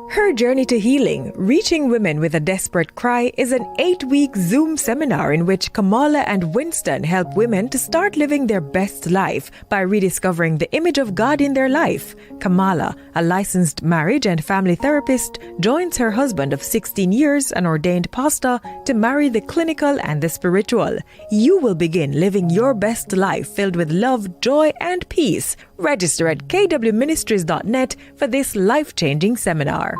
Her Journey to Healing, Reaching Women with a Desperate Cry is an 8-week Zoom seminar in which Kamala and Winston help women to start living their best life by rediscovering the image of God in their life. Kamala, a licensed marriage and family therapist, joins her husband of 16 years, an ordained pastor, to marry the clinical and the spiritual. You will begin living your best life filled with love, joy, and peace. Register at kwministries.net for this life-changing seminar.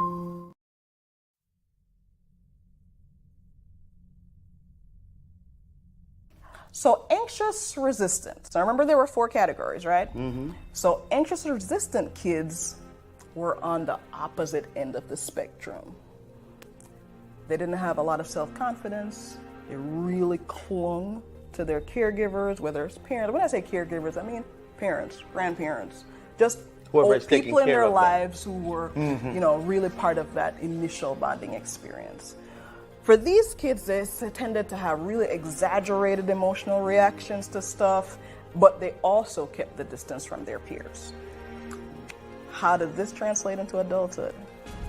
So anxious resistant. So remember there were 4 categories, right? Mm-hmm. So anxious resistant kids were on the opposite end of the spectrum. They didn't have a lot of self-confidence. They really clung to their caregivers, whether it's parents. When I say caregivers, I mean parents, grandparents, just old people in their lives who were, really part of that initial bonding experience. For these kids, they tended to have really exaggerated emotional reactions to stuff, but they also kept the distance from their peers. How did this translate into adulthood?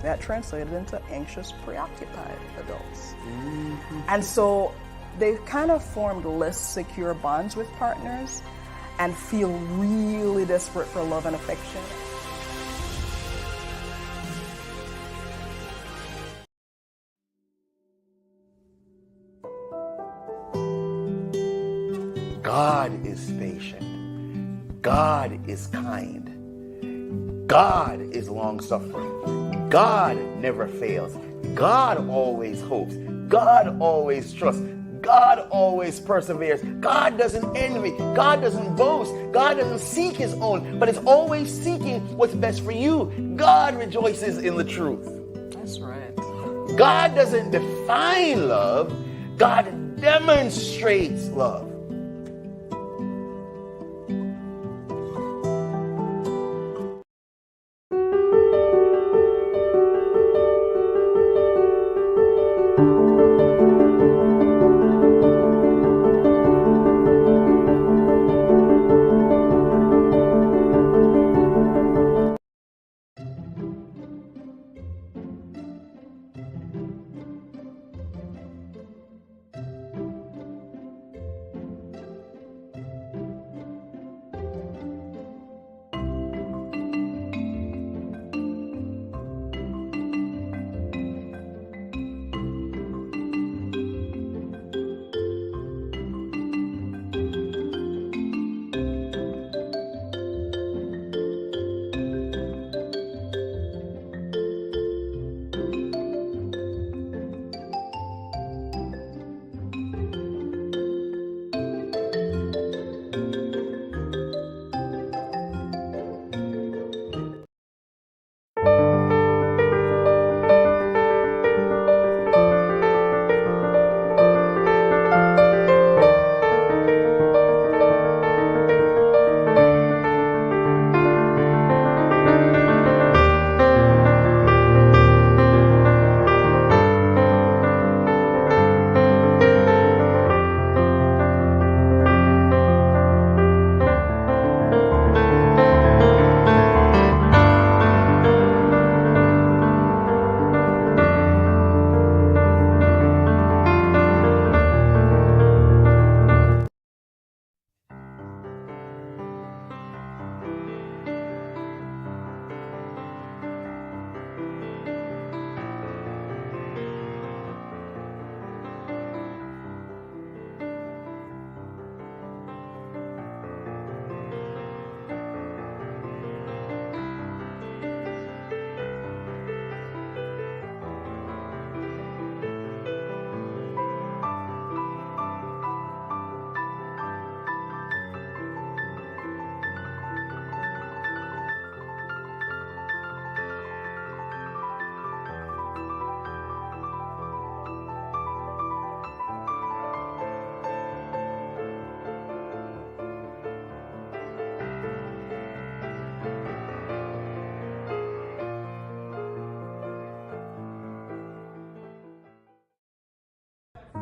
That translated into anxious, preoccupied adults. Mm-hmm. And so they kind of formed less secure bonds with partners and feel really desperate for love and affection. God is patient. God is kind. God is long-suffering. God never fails. God always hopes. God always trusts. God always perseveres. God doesn't envy. God doesn't boast. God doesn't seek his own, but is always seeking what's best for you. God rejoices in the truth. That's right. God doesn't define love. God demonstrates love.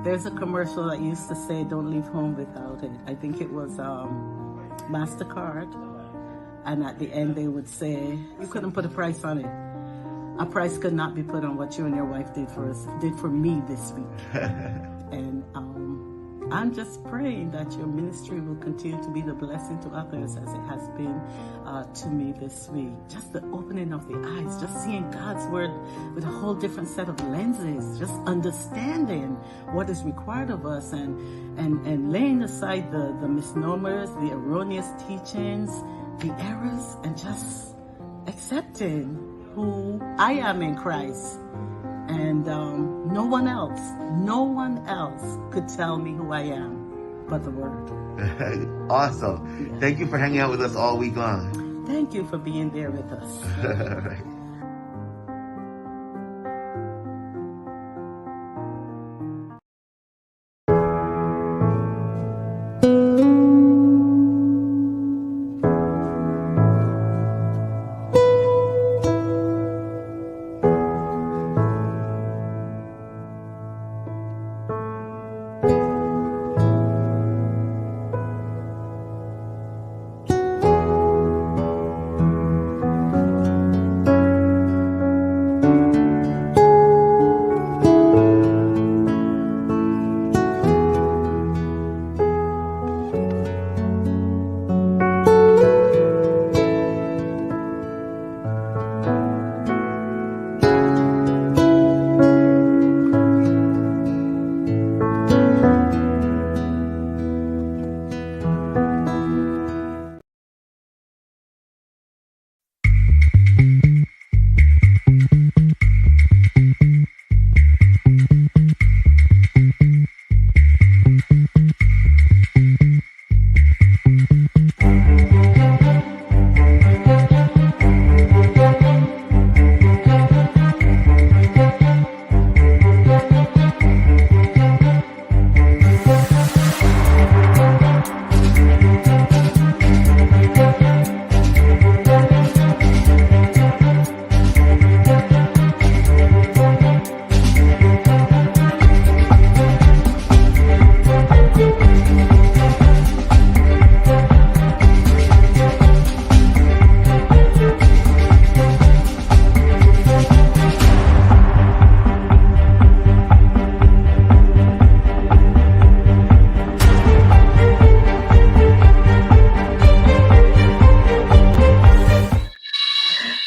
There's a commercial that used to say, "Don't leave home without it." I think it was MasterCard. And at the end, they would say, you couldn't put a price on it. A price could not be put on what you and your wife did for me this week. And I'm just praying that your ministry will continue to be the blessing to others as it has been to me this week. Just the opening of the eyes, just seeing God's word with a whole different set of lenses, just understanding what is required of us and laying aside the misnomers, the erroneous teachings, the errors, and just accepting who I am in Christ. And no one else could tell me who I am but the Word. Awesome. Yeah. Thank you for hanging out with us all week long. Thank you for being there with us.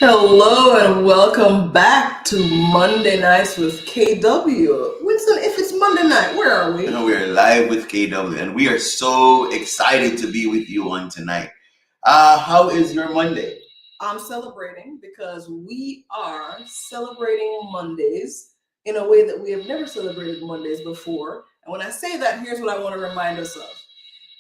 Hello and welcome back to Monday Nights with KW. Winston, if it's Monday night, where are we? We're live with KW and we are so excited to be with you on tonight. How is your Monday? I'm celebrating because we are celebrating Mondays in a way that we have never celebrated Mondays before. And when I say that, here's what I want to remind us of.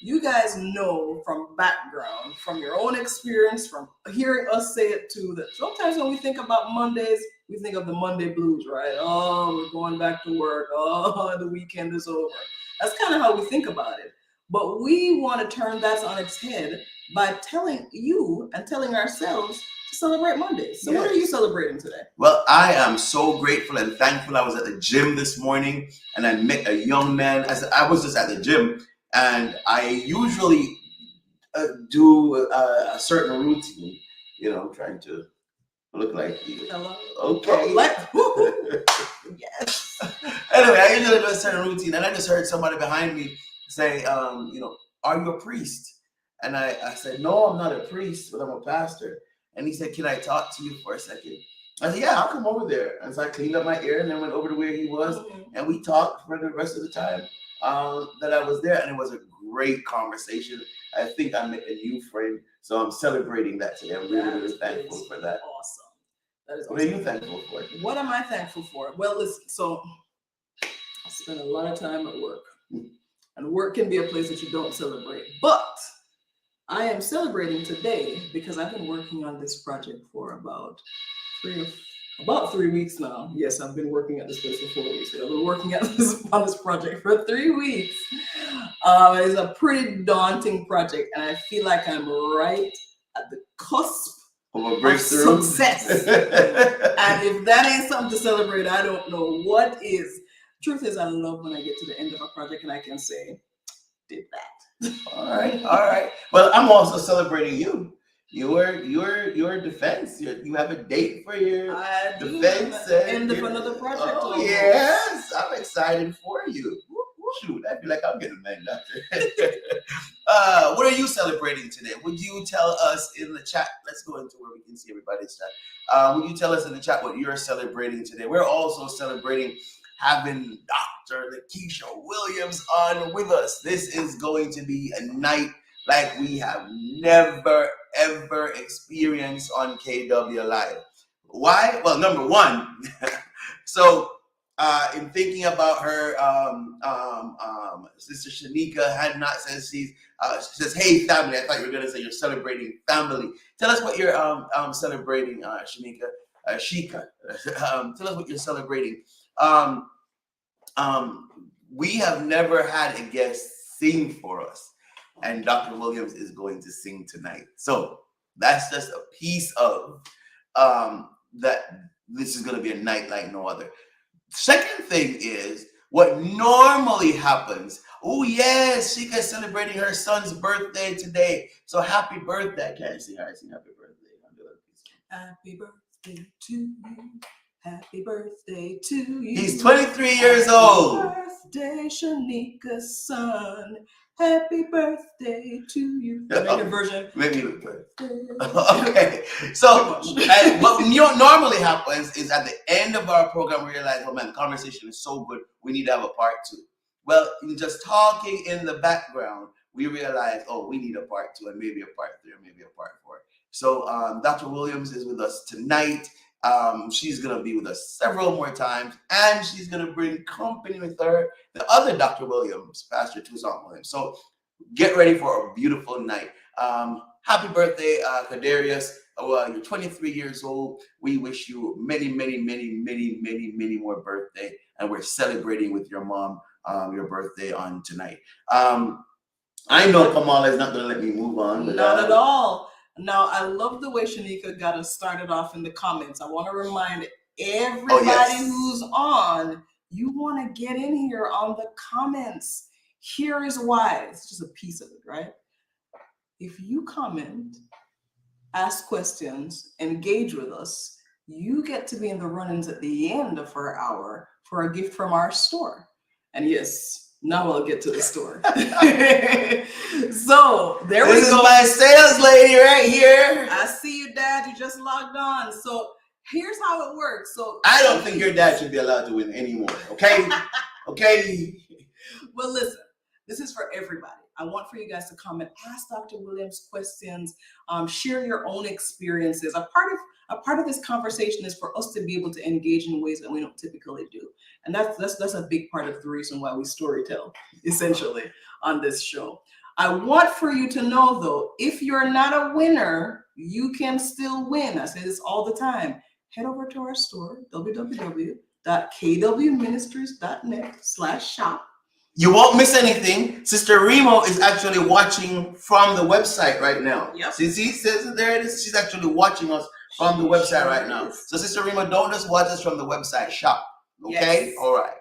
You guys know from background, from your own experience, from hearing us say it too, that sometimes when we think about Mondays, we think of the Monday blues, right? Oh, we're going back to work. Oh, the weekend is over. That's kind of how we think about it. But we want to turn that on its head by telling you and telling ourselves to celebrate Mondays. So What are you celebrating today? Well, I am so grateful and thankful. I was at the gym this morning and I met a young man. I was just at the gym. And I usually do a certain routine, trying to look like you. Hello. Okay. Yes. Anyway, I usually do a certain routine, and I just heard somebody behind me say, are you a priest? And I said, no, I'm not a priest, but I'm a pastor. And he said, can I talk to you for a second? I said, yeah, I'll come over there. And so I cleaned up my ear and then went over to where he was, and we talked for the rest of the time that I was there, and it was a great conversation. I think I met a new friend, so I'm celebrating that today. I'm really thankful for that. Awesome. That is awesome. What are you thankful for? What am I thankful for? Well, listen, so I spend a lot of time at work, and work can be a place that you don't celebrate. But I am celebrating today because I've been working on this project for about 3 weeks now. Yes, I've been working at this place for 4 weeks. I've been working on this project for 3 weeks. It's a pretty daunting project, and I feel like I'm right at the cusp of a breakthrough, success. And if that ain't something to celebrate, I don't know what is. Truth is, I love when I get to the end of a project and I can say, did that. All right. Well, I'm also celebrating you. Your defense. You have a date for your defense. End of another project. Oh, yes. I'm excited for you. Shoot, I feel like I'm getting named after. What are you celebrating today? Would you tell us in the chat? Let's go into where we can see everybody's chat. Would you tell us in the chat what you're celebrating today? We're also celebrating having Dr. LaKeisha Williams on with us. This is going to be a night like we have never, ever experienced on KW Live. Why? Well, number one, so in thinking about her, Sister Shanika had not said she says, hey, family. I thought you were going to say you're celebrating family. Tell us what you're celebrating, Shanika. Shika. Tell us what you're celebrating. We have never had a guest sing for us, and Dr. Williams is going to sing tonight. So that's just a piece of that. This is going to be a night like no other. Second thing is what normally happens. Oh yes, Shika's celebrating her son's birthday today. So happy birthday! Can I sing? I sing happy birthday. Happy birthday to you. Happy birthday to you. He's 23 years old. Happy birthday, Shanika's son. Happy birthday to you. Make a version. Make me look good. Okay. So what normally happens is at the end of our program, we realize, oh man, the conversation is so good, we need to have a part 2. Well, in just talking in the background, we realize, oh, we need a part 2 and maybe a part 3 or maybe a part 4. So Dr. Williams is with us tonight. She's going to be with us several more times, and she's going to bring company with her, the other Dr. Williams, Pastor Toussaint Williams. So get ready for a beautiful night. Happy birthday, Kadarius. You're 23 years old. We wish you many, many, many, many, many, many more birthday, and we're celebrating with your mom your birthday on tonight. I know Kamala is not going to let me move on. But, not at all. Now, I love the way Shanika got us started off in the comments. I want to remind everybody who's on, you want to get in here on the comments. Here is why. It's just a piece of it, right? If you comment, ask questions, engage with us, you get to be in the run-ins at the end of our hour for a gift from our store. And yes, now I'll get to the store. So there we go. This is my sales lady right here. I see you, Dad. You just logged on. So here's how it works. So I don't think your dad should be allowed to win anymore. Okay? Okay. Well, listen. This is for everybody. I want for you guys to comment, ask Dr. Williams questions, share your own experiences. A part of this conversation is for us to be able to engage in ways that we don't typically do. And that's a big part of the reason why we storytell, essentially, on this show. I want for you to know, though, if you're not a winner, you can still win. I say this all the time. Head over to our store, www.kwministries.net/shop. You won't miss anything. Sister Remo is actually watching from the website right now. Yep. See, says there it is. She's actually watching us from the website right now. So Sister Remo, don't just watch us from the website. Shop. Okay? Yes. All right.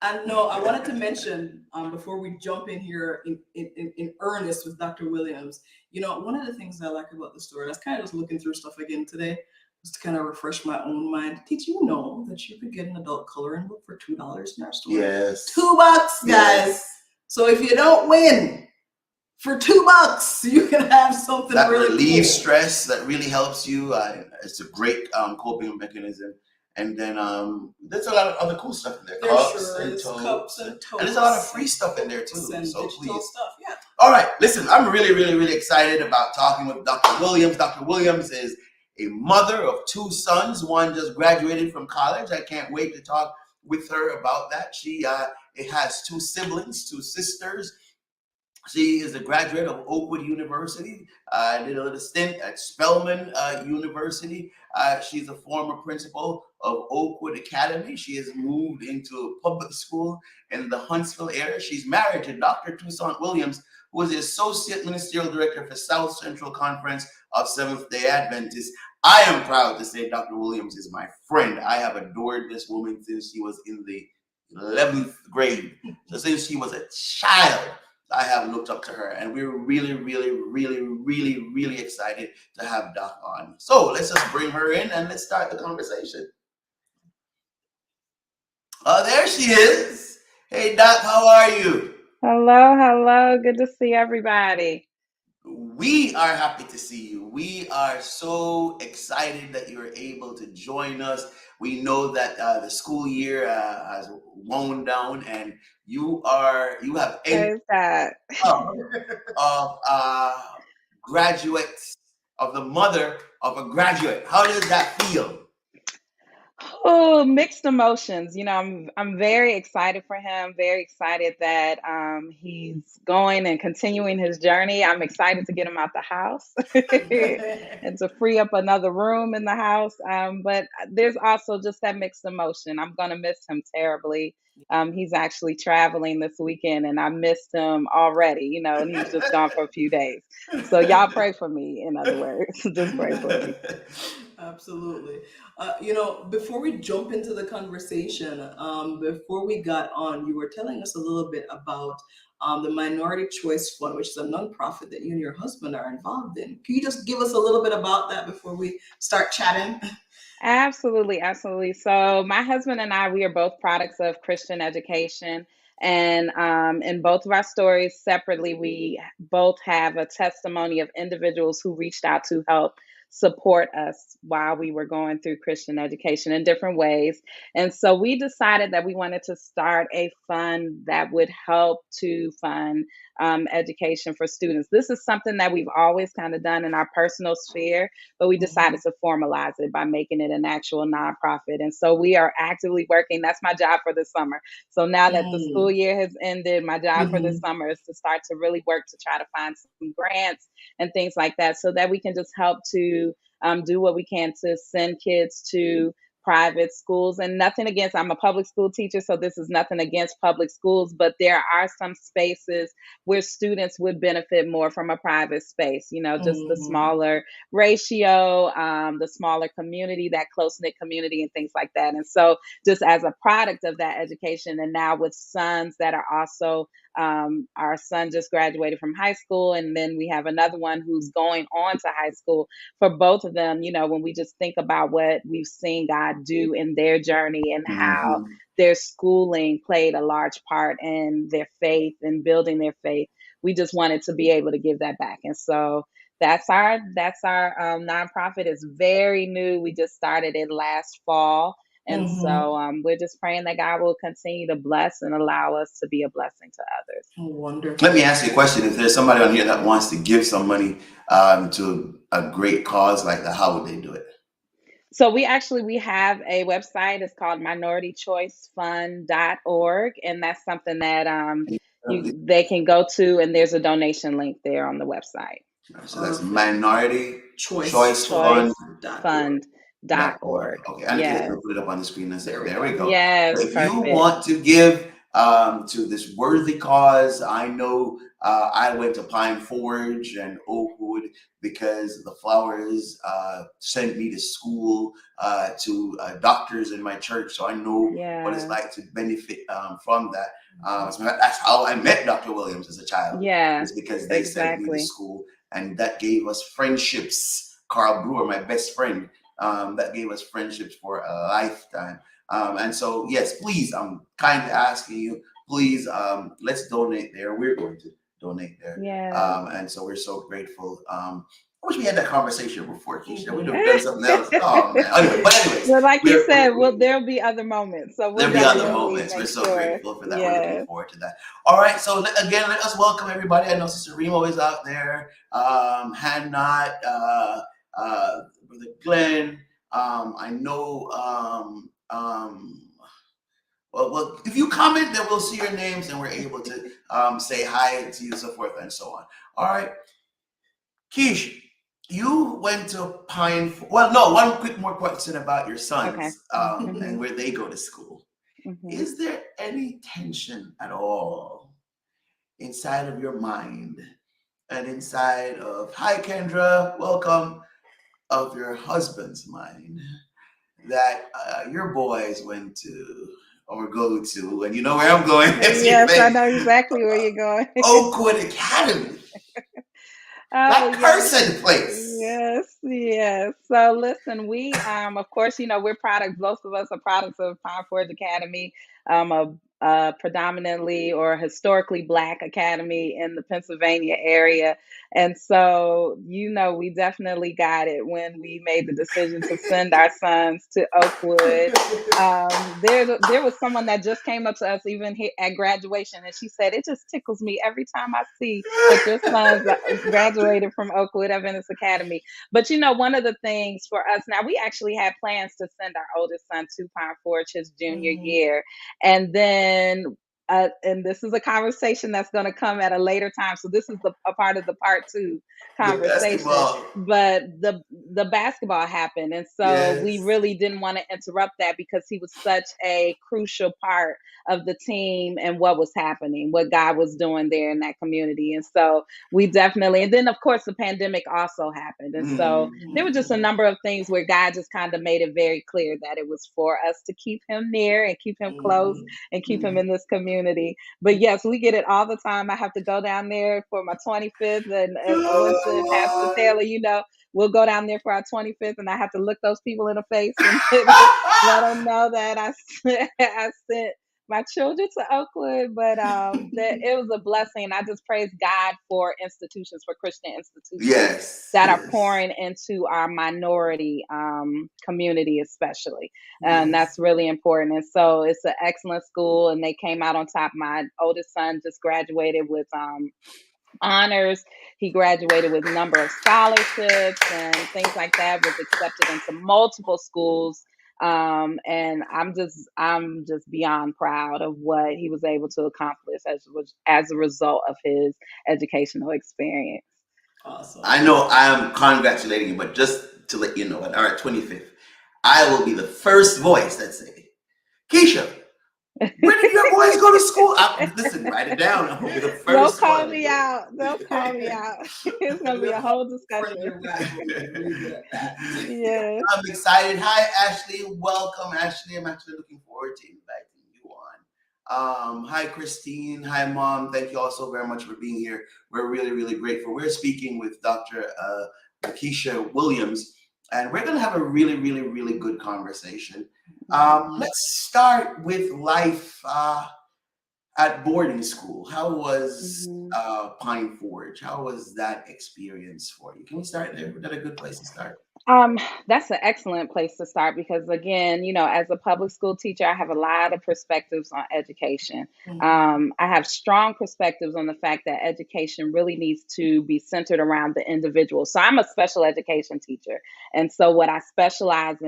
And no, I wanted to mention before we jump in here in earnest with Dr. Williams, you know, one of the things I like about the store, and I was kind of just looking through stuff again today, just to kind of refresh my own mind. Did you know that you could get an adult coloring book for $2 in our store? Yes. $2, guys. Yes. So if you don't win, for $2, you can have something that really relieves cool. Stress. That really helps you. It's a great coping mechanism. And then there's a lot of other cool stuff in there. Cups and totes. And there's a lot of free stuff in there too. So please. Stuff, yeah. All right. Listen, I'm really, really, really excited about talking with Dr. Williams. Dr. Williams is a mother of 2 sons. One just graduated from college. I can't wait to talk with her about that. She has 2 siblings, 2 sisters. She is a graduate of Oakwood University. Did a little stint at Spelman University. She's a former principal of Oakwood Academy. She has moved into public school in the Huntsville area. She's married to Dr. Toussaint Williams, who is the Associate Ministerial Director for South Central Conference of Seventh-day Adventists. I am proud to say Dr. Williams is my friend. I have adored this woman since she was in the 11th grade. So since she was a child, I have looked up to her, and we're really, really, really, really, really excited to have Doc on. So let's just bring her in and let's start the conversation. Oh, there she is. Hey, Doc, how are you? Hello. Good to see everybody. We are happy to see you. We are so excited that you're able to join us. We know that the school year has wound down, and you have Praise God. of graduates, of the mother of a graduate. How does that feel? Oh, mixed emotions. I'm very excited for him. Very excited that he's going and continuing his journey. I'm excited to get him out the house and to free up another room in the house. But there's also just that mixed emotion. I'm gonna miss him terribly. He's actually traveling this weekend, and I missed him already. And he was just gone for a few days. So y'all pray for me. In other words, just pray for me. Absolutely. Before we jump into the conversation, before we got on, you were telling us a little bit about the Minority Choice Fund, which is a nonprofit that you and your husband are involved in. Can you just give us a little bit about that before we start chatting? Absolutely. So my husband and I, we are both products of Christian education. And in both of our stories separately, we both have a testimony of individuals who reached out to help support us while we were going through Christian education in different ways. And so we decided that we wanted to start a fund that would help to fund education for students. This is something that we've always kind of done in our personal sphere, but we decided to formalize it by making it an actual nonprofit. And so we are actively working. That's my job for this summer. So now that the school year has ended, my job for this summer is to start to really work to try to find some grants and things like that so that we can just help to do what we can to send kids to private schools. And nothing against, I'm a public school teacher, so this is nothing against public schools, but there are some spaces where students would benefit more from a private space, just the smaller ratio, the smaller community, that close-knit community and things like that. And so just as a product of that education, and now with sons that are also our son just graduated from high school, and then we have another one who's going on to high school. For both of them, when we just think about what we've seen God do in their journey and how their schooling played a large part in their faith and building their faith, we just wanted to be able to give that back. And so that's our nonprofit. Is very new. We just started it last fall. And so we're just praying that God will continue to bless and allow us to be a blessing to others. Wonderful. Let me ask you a question. If there's somebody on here that wants to give some money to a great cause like that, how would they do it? So we have a website. It's called minoritychoicefund.org. And that's something that they can go to, and there's a donation link there on the website. So that's Minority Choice Fund.org. Okay, I will put it up on the screen and say, there we go. Yes, if you want to give to this worthy cause, I know I went to Pine Forge and Oakwood because the flowers sent me to school to doctors in my church, so I know what it's like to benefit from that. That's how I met Dr. Williams as a child. It's because they sent me to school, and that gave us friendships. Carl Brewer, my best friend, that gave us friendships for a lifetime. And so, yes, please, I'm kind of asking you, please, let's donate there. We're going to donate there. And so we're so grateful. I wish we had that conversation before, Keisha. We would have done something else. Oh, man. Anyway, but anyways. Well, like you said, there'll be other moments. So there'll be other moments. We're so grateful for that. We're looking forward to that. All right. So again, let us welcome everybody. I know Sister Remo is out there. Hannah, Brother Glenn. I know. Well, if you comment, then we'll see your names and we're able to say hi to you, so forth and so on. All right. Keish, you went to one quick more question about your sons and where they go to school. Is there any tension at all inside of your mind and inside of, hi Kendra, welcome, of your husband's mind that your boys went to or go to, and you know where I'm going. Yes, I know exactly where you're going. Oakwood Academy. Oh, That yes. person place. Yes, yes. So listen, we of course, we're products, both of us are products of Pine Forge Academy, a predominantly or historically Black academy in the Pennsylvania area. And so, we definitely got it when we made the decision to send our sons to Oakwood. There was someone that just came up to us even here at graduation, and she said, "It just tickles me every time I see that your sons graduated from Oakwood Adventist Academy." But one of the things for us now, we actually had plans to send our oldest son to Pine Forge his junior year, and then. And this is a conversation that's going to come at a later time. So this is a part of the part two The conversation. basketball. But the basketball happened, and so we Yes. really didn't want to interrupt that because he was such a crucial part of the team and what was happening, what God was doing there in that community. And so we definitely, and then of course the pandemic also happened. And so there were just a number of things where God just kind of made it very clear that it was for us to keep him near and keep him close and keep him in this community. But yes, we get it all the time. I have to go down there for my 25th, and Winston, Pastor Taylor, we'll go down there for our 25th, and I have to look those people in the face and let them know that I sent my children to Oakwood. But that it was a blessing. I just praise God for institutions, for Christian institutions Yes. that are Yes. pouring into our minority community, especially. And that's really important. And so it's an excellent school, and they came out on top. My oldest son just graduated with honors. He graduated with a number of scholarships and things like that, was accepted into multiple schools. And I'm just beyond proud of what he was able to accomplish as a result of his educational experience. Awesome. I know I am congratulating you, but just to let you know, at our 25th, I will be the first voice that say, "Keisha, where did your boys go to school?" Listen, write it down. I'm gonna be the first They'll one. call me out. They'll call me out. It's gonna be a whole discussion. Yes. I'm excited. Hi, Ashley. Welcome, Ashley. I'm actually looking forward to inviting you on. Hi, Christine. Hi, Mom. Thank you all so very much for being here. We're really, really grateful. We're speaking with Dr. LaKeisha Williams, and we're going to have a really, really, really good conversation. Let's start with life at boarding school. How was Pine Forge? How was that experience for you? Can we start there? Was that a good place to start? That's an excellent place to start because, again, as a public school teacher, I have a lot of perspectives on education. I have strong perspectives on the fact that education really needs to be centered around the individual. So I'm a special education teacher. And so what I specialize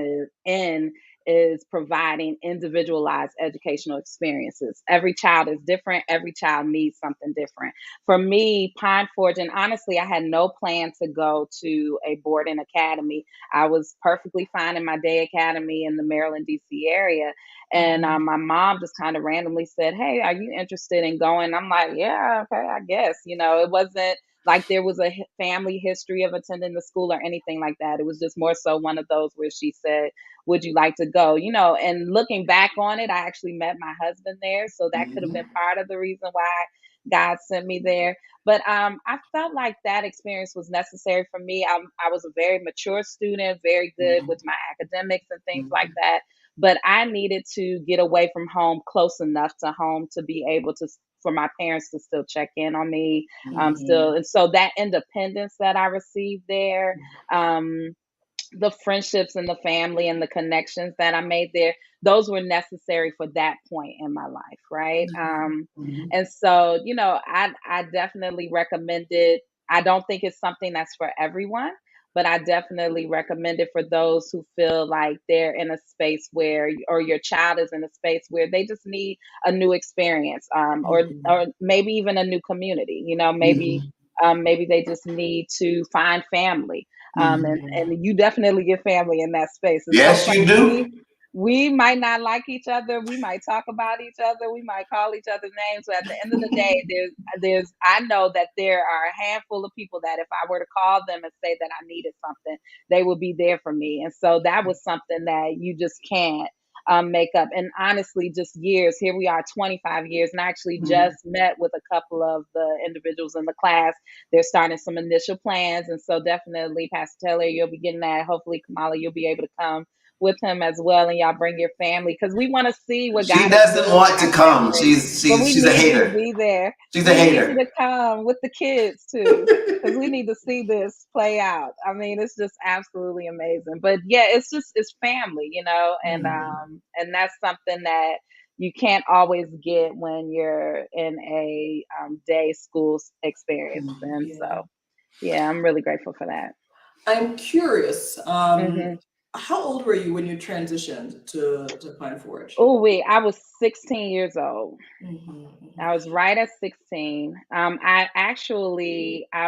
in is providing individualized educational experiences. Every child is different. Every child needs something different. For me, Pine Forge, and honestly, I had no plan to go to a boarding academy. I was perfectly fine in my day academy in the Maryland, D.C. area. And my mom just kind of randomly said, "Hey, are you interested in going?" I'm like, "Yeah, okay, I guess." It wasn't like there was a family history of attending the school or anything like that. It was just more so one of those where she said, "Would you like to go?" And looking back on it, I actually met my husband there. So that could have been part of the reason why God sent me there. But I felt like that experience was necessary for me. I was a very mature student, very good with my academics and things like that. But I needed to get away from home close enough to home to be able to, for my parents to still check in on me still. And so that independence that I received there, the friendships and the family and the connections that I made there, those were necessary for that point in my life, right? And so, I definitely recommend it. I don't think it's something that's for everyone, but I definitely recommend it for those who feel like they're in a space where, or your child is in a space where they just need a new experience, or maybe even a new community. Maybe they just need to find family. And you definitely get family in that space. It's Yes, so you funny. do. We might not like each other. We might talk about each other. We might call each other names. But at the end of the day, I know that there are a handful of people that if I were to call them and say that I needed something, they would be there for me. And so that was something that you just can't makeup. And honestly, just years, here we are 25 years, and I actually just met with a couple of the individuals in the class. They're starting some initial plans. And so definitely, Pastor Taylor, you'll be getting that. Hopefully, Kamala, you'll be able to come with him as well, and y'all bring your family, because we want to see what She God is doesn't doing in want to our come. country. But we She's a need you to hater. be there. She's a We need hater. you to come with the kids too, because we need to see this play out. I mean, it's just absolutely amazing. But yeah, it's family, you know, and that's something that you can't always get when you're in a day school experience. And so, yeah, I'm really grateful for that. I'm curious. Hmm. How old were you when you transitioned to Pine Forge? Oh, wait, I was 16 years old. Mm-hmm. I was right at 16. I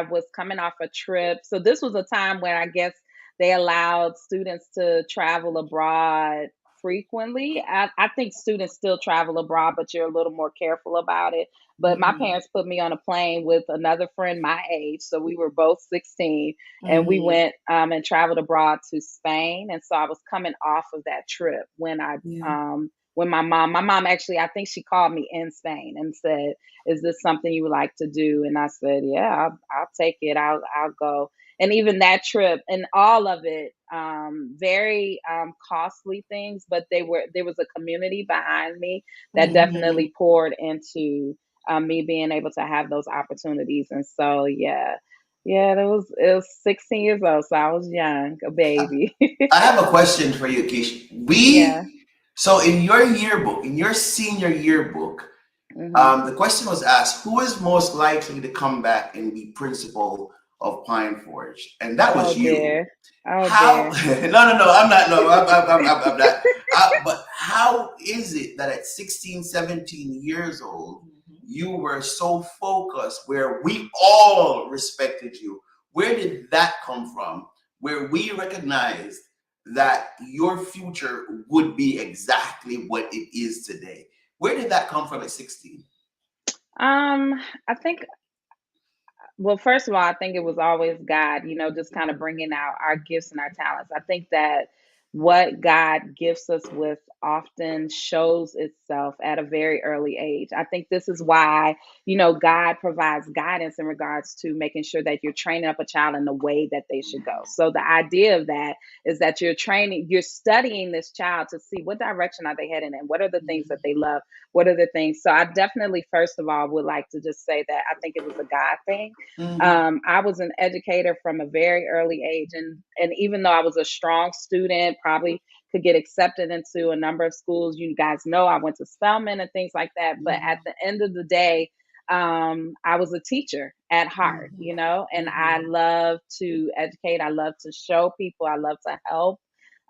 was coming off a trip. So this was a time where I guess they allowed students to travel abroad frequently. I think students still travel abroad, but you're a little more careful about it. But my parents put me on a plane with another friend my age. So we were both 16, and we went and traveled abroad to Spain. And so I was coming off of that trip when my mom actually, I think she called me in Spain and said, "Is this something you would like to do?" And I said, "Yeah, I'll take it. I'll go." And even that trip and all of it, very costly things, but there was a community behind me that definitely poured into me being able to have those opportunities. And so, yeah, it was 16 years old, so I was young, a baby. I have a question for you, Keish. Yeah. So in your yearbook, in your senior yearbook, Hmm. the question was asked, who is most likely to come back and be principal of Pine Forge? And that Oh was you. dear. Oh How? dear. No, I'm not. No, I'm not. But how is it that at 16, 17 years old, you were so focused where we all respected you? Where did that come from? Where we recognized that your future would be exactly what it is today? Where did that come from at 16? I think, well, first of all, I think it was always God, just kind of bringing out our gifts and our talents. I think that what God gifts us with often shows itself at a very early age. I think this is why, God provides guidance in regards to making sure that you're training up a child in the way that they should go. So the idea of that is that you're studying this child to see what direction are they heading in, what are the things that they love, what are the things. So I definitely, first of all, would like to just say that I think it was a God thing. I was an educator from a very early age, and even though I was a strong student, probably could get accepted into a number of schools. You guys know I went to Spelman and things like that. But at the end of the day, I was a teacher at heart, and I love to educate. I love to show people. I love to help.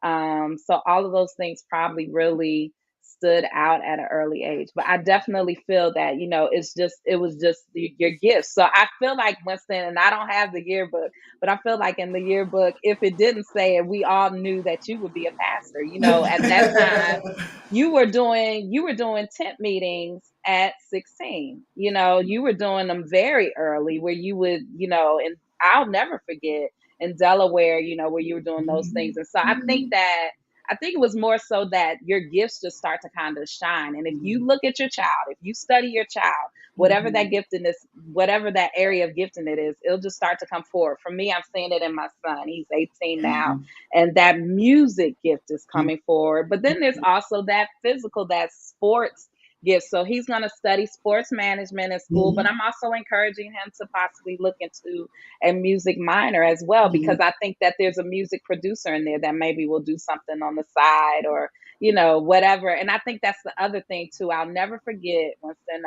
So all of those things probably really stood out at an early age. But I definitely feel that, it was just your gifts. So I feel like Winston, and I don't have the yearbook, but I feel like in the yearbook, if it didn't say it, we all knew that you would be a pastor. At that time, you were doing tent meetings at 16. You were doing them very early where you would, and I'll never forget in Delaware, where you were doing those things. And so I think it was more so that your gifts just start to kind of shine. And if you look at your child, if you study your child, whatever that giftedness, whatever that area of gifting it is, it'll just start to come forward. For me, I'm seeing it in my son. He's 18 now, and that music gift is coming forward. But then there's also that physical, that sports gift. So he's going to study sports management in school, but I'm also encouraging him to possibly look into a music minor as well, because I think that there's a music producer in there that maybe will do something on the side or, whatever. And I think that's the other thing too. I'll never forget, Winston,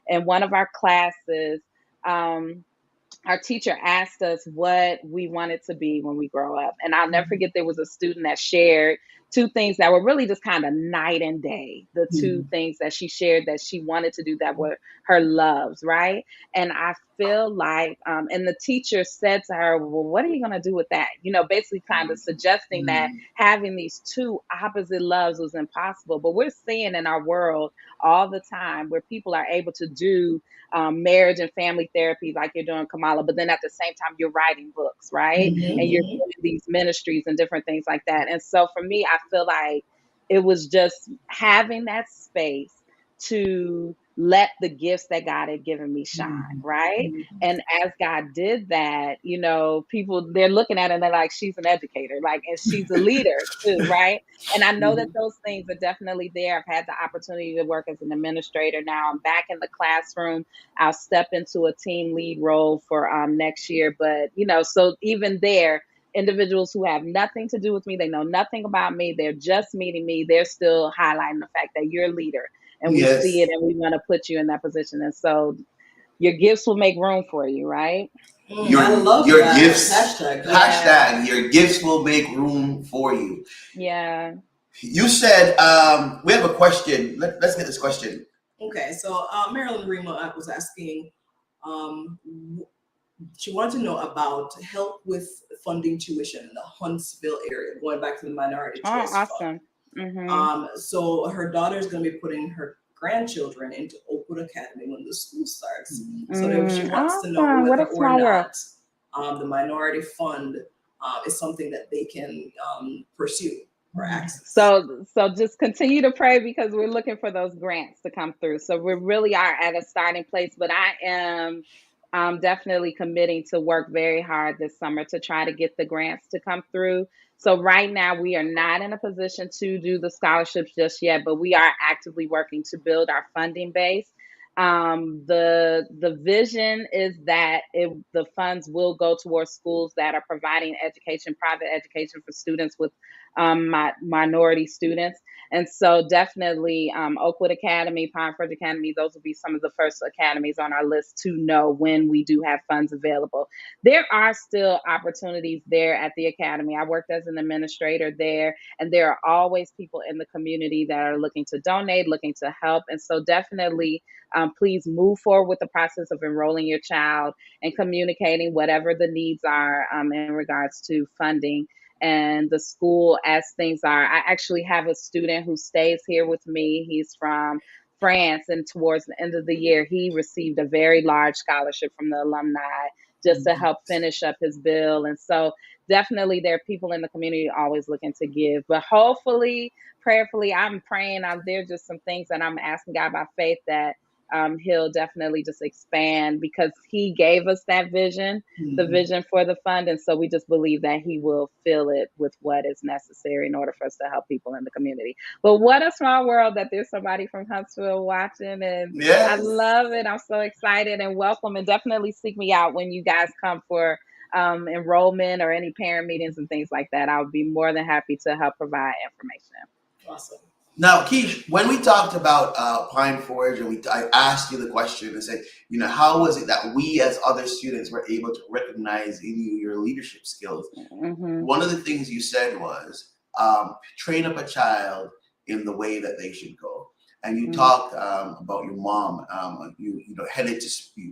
in one of our classes, our teacher asked us what we wanted to be when we grow up. And I'll never forget, there was a student that shared two things that were really just kind of night and day. The two things that she shared that she wanted to do that were her loves, right? And I feel like, and the teacher said to her, "Well, what are you going to do with that?" Basically kind of suggesting that having these two opposite loves was impossible. But we're seeing in our world all the time where people are able to do marriage and family therapy like you're doing, Kamala, but then at the same time you're writing books, right? And you're doing these ministries and different things like that. And so for me, I feel like it was just having that space to let the gifts that God had given me shine, right? And as God did that, people, they're looking at it and they're like, she's an educator, like, and she's a leader too, right? And I know that those things are definitely there. I've had the opportunity to work as an administrator. Now I'm back in the classroom. I'll step into a team lead role for next year. But, so even there, individuals who have nothing to do with me, they know nothing about me, they're just meeting me, they're still highlighting the fact that you're a leader and we see Yes. it and we want to put you in that position. And so your gifts will make room for you, right? I love your that. Gifts. Hashtag your gifts will make room for you. Yeah. You said we have a question. Let's get this question. Okay, so Marilyn Rima was asking, she wanted to know about help with funding tuition in the Huntsville area, going back to the Minority Choice Fund. Mm-hmm. So her daughter is going to be putting her grandchildren into Oakwood Academy when the school starts. So she wants to know whether or not the Minority Fund is something that they can pursue or access. So just continue to pray, because we're looking for those grants to come through. So we really are at a starting place, but I am definitely committing to work very hard this summer to try to get the grants to come through. So right now we are not in a position to do the scholarships just yet, but we are actively working to build our funding base. The vision is that the funds will go towards schools that are providing education, private education for students with minority students. And so definitely Oakwood Academy, Pine Forge Academy, those will be some of the first academies on our list to know when we do have funds available. There are still opportunities there at the academy. I worked as an administrator there, and there are always people in the community that are looking to donate, looking to help. And so definitely please move forward with the process of enrolling your child and communicating whatever the needs are in regards to funding and the school as things are. I actually have a student who stays here with me. He's from France, and towards the end of the year, he received a very large scholarship from the alumni just to help finish up his bill. And so definitely there are people in the community always looking to give, but hopefully, prayerfully, I'm praying. There are just some things that I'm asking God by faith that he'll definitely just expand, because he gave us that vision, the vision for the fund. And so we just believe that he will fill it with what is necessary in order for us to help people in the community. But what a small world that there's somebody from Huntsville watching. And yes. I love it. I'm so excited, and welcome, and definitely seek me out when you guys come for enrollment or any parent meetings and things like that. I'll be more than happy to help provide information. Awesome. Now, Keish, when we talked about Pine Forge, and I asked you the question and said, how was it that we as other students were able to recognize in you your leadership skills? One of the things you said was train up a child in the way that they should go. And you talked about your mom. You headed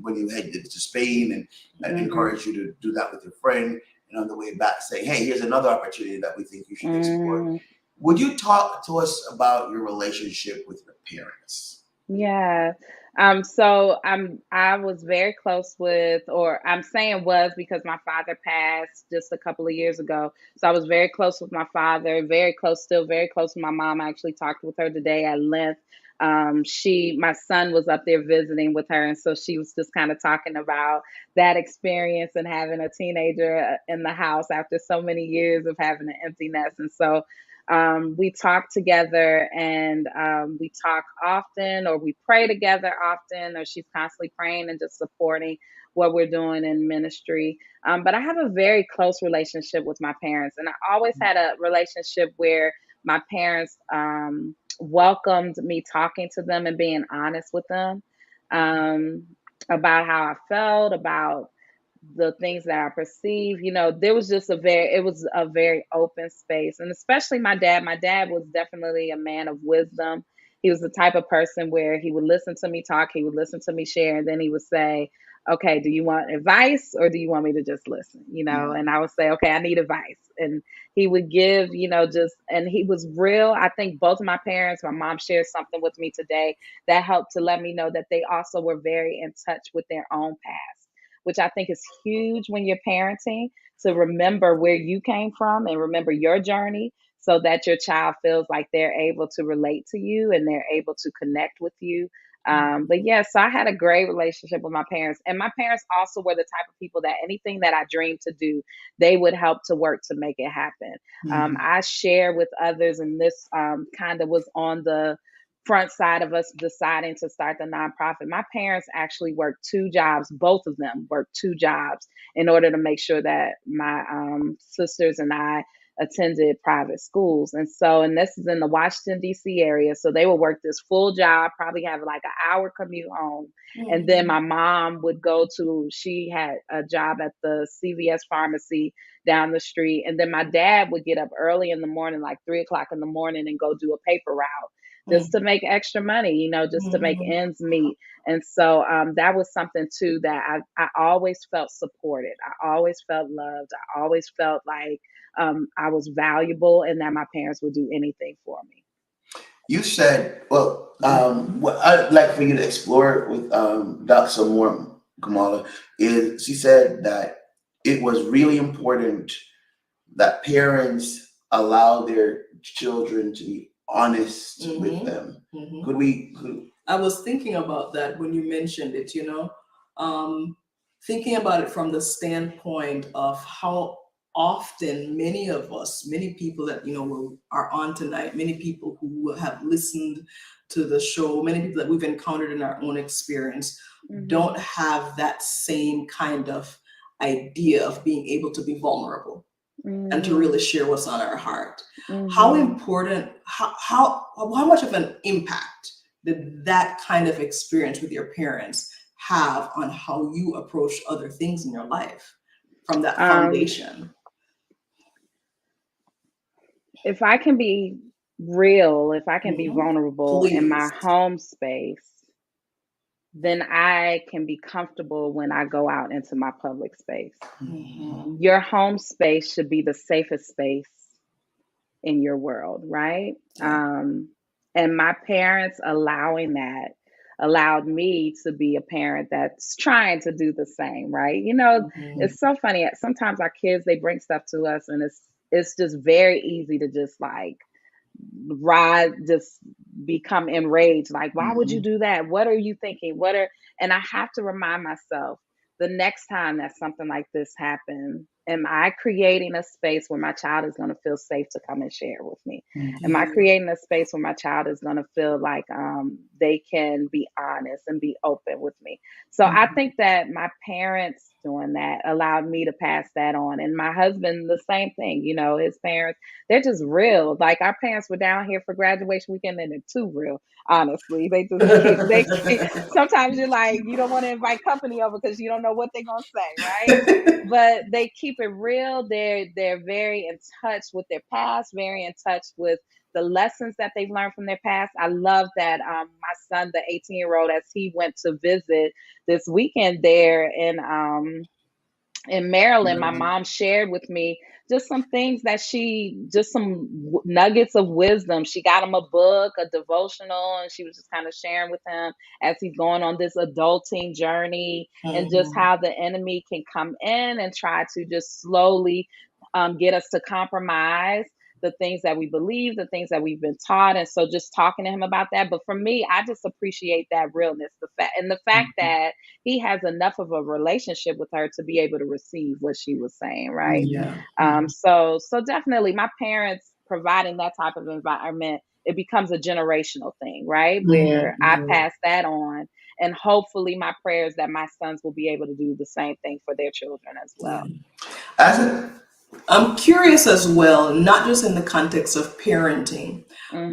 when you headed to Spain, and encouraged you to do that with your friend. And on the way back, say, hey, here's another opportunity that we think you should explore. Would you talk to us about your relationship with your parents? Yeah. So I was very close with, or I'm saying was, because my father passed just a couple of years ago. So I was very close with my father, still very close with my mom. I actually talked with her today at length. My son was up there visiting with her, and so she was just kind of talking about that experience and having a teenager in the house after so many years of having an empty nest. And so we talk together, and we talk often, or we pray together often, or she's constantly praying and just supporting what we're doing in ministry. But I have a very close relationship with my parents, and I always had a relationship where my parents welcomed me talking to them and being honest with them about how I felt, about the things that I perceive. There was just it was a very open space. And especially my dad was definitely a man of wisdom. He was the type of person where he would listen to me talk, he would listen to me share, and then he would say, okay, do you want advice or do you want me to just listen? And I would say, okay, I need advice. And he would give, and he was real. I think both of my parents, my mom shared something with me today that helped to let me know that they also were very in touch with their own past, which I think is huge when you're parenting, to remember where you came from and remember your journey. so that your child feels like they're able to relate to you and they're able to connect with you. But yeah, so I had a great relationship with my parents, and my parents also were the type of people that anything that I dreamed to do, they would help to work to make it happen. I share with others, and this kind of was on the front side of us deciding to start the nonprofit. My parents actually worked two jobs. Both of them worked two jobs in order to make sure that my sisters and I attended private schools. And this is in the Washington, D.C. area. So they would work this full job, probably have like an hour commute home. And then my mom would she had a job at the CVS pharmacy down the street. And then my dad would get up early in the morning, like 3 o'clock in the morning, and go do a paper route just to make extra money, just to make ends meet. And so that was something too that I always felt supported. I always felt loved. I always felt like I was valuable and that my parents would do anything for me. You said, well, what I'd like for you to explore with Dr. some more, Kamala, is she said that it was really important that parents allow their children to be honest with them. I was thinking about that when you mentioned it, thinking about it from the standpoint of how often many of us, many people that, are on tonight, many people who have listened to the show, many people that we've encountered in our own experience, don't have that same kind of idea of being able to be vulnerable and to really share what's on our heart. How important, how much of an impact did that kind of experience with your parents have on how you approach other things in your life from that foundation? If I can be real, if I can be vulnerable in my home space, then I can be comfortable when I go out into my public space. Your home space should be the safest space in your world, right? And my parents allowing that allowed me to be a parent that's trying to do the same, right? It's so funny. Sometimes our kids, they bring stuff to us and it's just very easy to just like just become enraged. Like, why would you do that? What are you thinking? And I have to remind myself, the next time that something like this happens, am I creating a space where my child is going to feel safe to come and share with me? Am I creating a space where my child is going to feel like they can be honest and be open with me? So I think that my parents doing that allowed me to pass that on. And my husband, the same thing, his parents, they're just real. Like our parents were down here for graduation weekend and they're too real, honestly. They just sometimes you're like, you don't want to invite company over because you don't know what they're going to say, right? But they keep it real. They're very in touch with their past, very in touch with the lessons that they've learned from their past. I love that my son, the 18-year-old, as he went to visit this weekend there in Maryland, my mom shared with me just some things that some nuggets of wisdom. She got him a book, a devotional, and she was just kind of sharing with him as he's going on this adulting journey and just how the enemy can come in and try to just slowly get us to compromise the things that we believe, the things that we've been taught. And so just talking to him about that. But for me, I just appreciate that realness, the fact that he has enough of a relationship with her to be able to receive what she was saying, right? So definitely my parents providing that type of environment, it becomes a generational thing, right? Where I pass that on. And hopefully my prayers that my sons will be able to do the same thing for their children as well. I'm curious as well, not just in the context of parenting,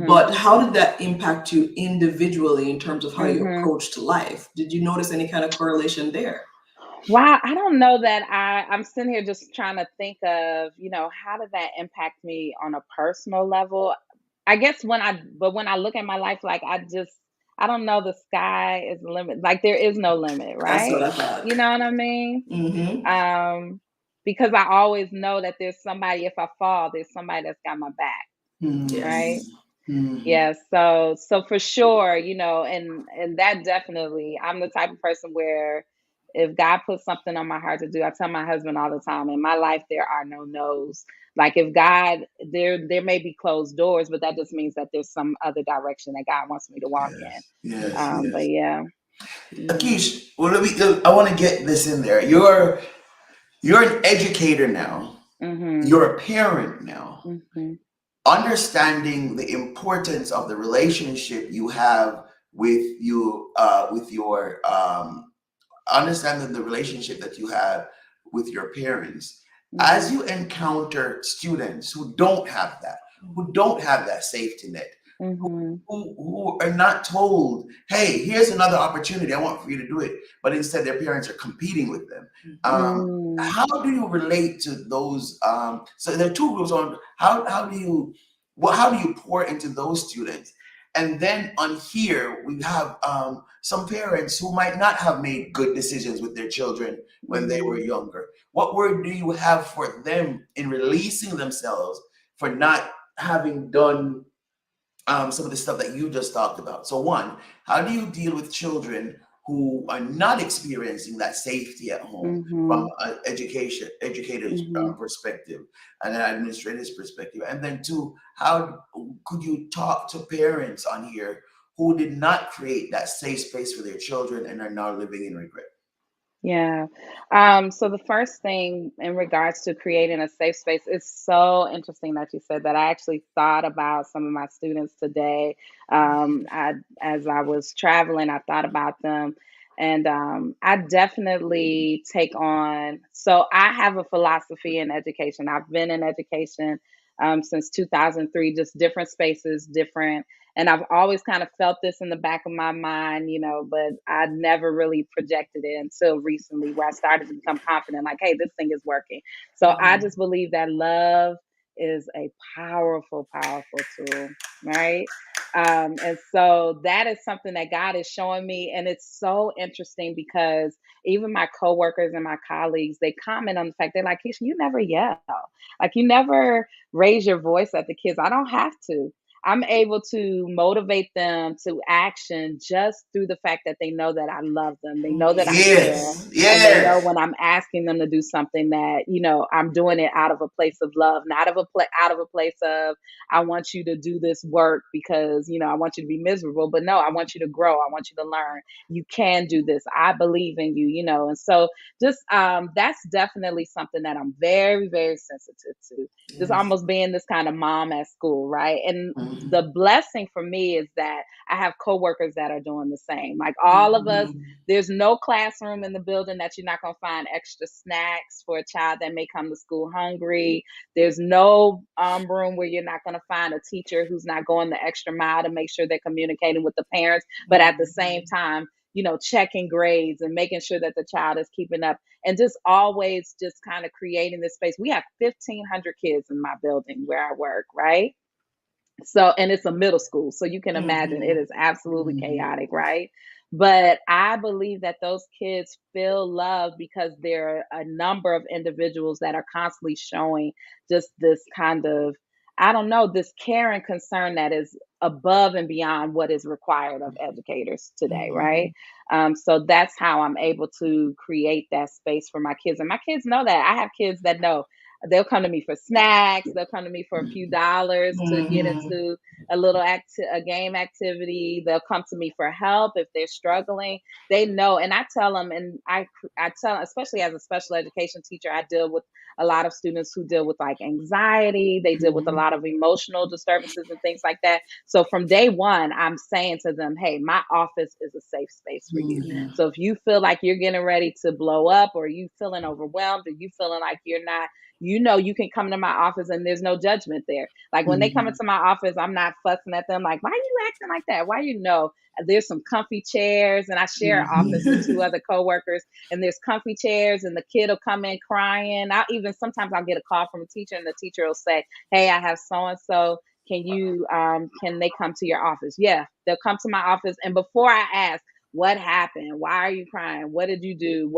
but how did that impact you individually in terms of how you approached life? Did you notice any kind of correlation there? Wow, I don't know that I'm sitting here just trying to think of, how did that impact me on a personal level? I guess when I look at my life, like I don't know, the sky is the limit. Like there is no limit, right? That's what I thought. You know what I mean? Because I always know that there's somebody, if I fall, there's somebody that's got my back, right? Yeah, so for sure, and that definitely, I'm the type of person where If God puts something on my heart to do, I tell my husband all the time, in my life there are no no's. Like if God, there may be closed doors, but that just means that there's some other direction that God wants me to walk in. Yes, But yes. yeah. LaKeisha, well, I want to get this in there. You're an educator now. Mm-hmm. You're a parent now. Mm-hmm. Understanding the importance of the relationship you have with your understanding the relationship that you have with your parents, as you encounter students who don't have that safety net, Mm-hmm. who are not told, hey, here's another opportunity, I want for you to do it, but instead their parents are competing with them. How do you relate to those? So there are two groups on how do you pour into those students? And then on here, we have some parents who might not have made good decisions with their children when they were younger. What word do you have for them in releasing themselves for not having done some of the stuff that you just talked about? So one, how do you deal with children who are not experiencing that safety at home from an educator's perspective and an administrator's perspective? And then two, how could you talk to parents on here who did not create that safe space for their children and are now living in regret? Yeah. So the first thing in regards to creating a safe space, it's so interesting that you said that. I actually thought about some of my students today. As I was traveling, I thought about them. And I definitely take on, so I have a philosophy in education. I've been in education since 2003, just different spaces, different. And I've always kind of felt this in the back of my mind, but I never really projected it until recently where I started to become confident, like, hey, this thing is working. So I just believe that love is a powerful, powerful tool, right? And so that is something that God is showing me. And it's so interesting because even my coworkers and my colleagues, they comment on the fact they're like, Keisha, you never yell. Like you never raise your voice at the kids. I don't have to. I'm able to motivate them to action just through the fact that they know that I love them. They know that I care. Yes, And they know yes. when I'm asking them to do something that, I'm doing it out of a place of love, not out of a place of, I want you to do this work because, I want you to be miserable. But no, I want you to grow. I want you to learn. You can do this. I believe in you, And so just that's definitely something that I'm very, very sensitive to. Just almost being this kind of mom at school, right? And the blessing for me is that I have coworkers that are doing the same. Like all of us, there's no classroom in the building that you're not going to find extra snacks for a child that may come to school hungry. There's no room where you're not going to find a teacher who's not going the extra mile to make sure they're communicating with the parents, but at the same time, checking grades and making sure that the child is keeping up and just always just kind of creating this space. We have 1,500 kids in my building where I work, right? So, and it's a middle school. So you can imagine it is absolutely chaotic, right? But I believe that those kids feel love because there are a number of individuals that are constantly showing just this kind of, I don't know, this care and concern that is above and beyond what is required of educators today, right? So that's how I'm able to create that space for my kids. And my kids know that. I have kids that know they'll come to me for snacks. They'll come to me for a few dollars to get into a little a game activity. They'll come to me for help if they're struggling. They know, and I tell them, and I tell them, especially as a special education teacher, I deal with a lot of students who deal with like anxiety. They deal with a lot of emotional disturbances and things like that. So from day one, I'm saying to them, hey, my office is a safe space for you. So if you feel like you're getting ready to blow up or you feeling overwhelmed or you feeling like you're not, you can come to my office and there's no judgment there. Like when they come into my office, I'm not fussing at them like, why are you acting like that? Why there's some comfy chairs, and I share an office with two other coworkers, and there's comfy chairs, and the kid will come in crying. Sometimes I'll get a call from a teacher, and the teacher will say, hey, I have so-and-so. Can they come to your office? Yeah, they'll come to my office. And before I ask, What happened? Why are you crying? What did you do?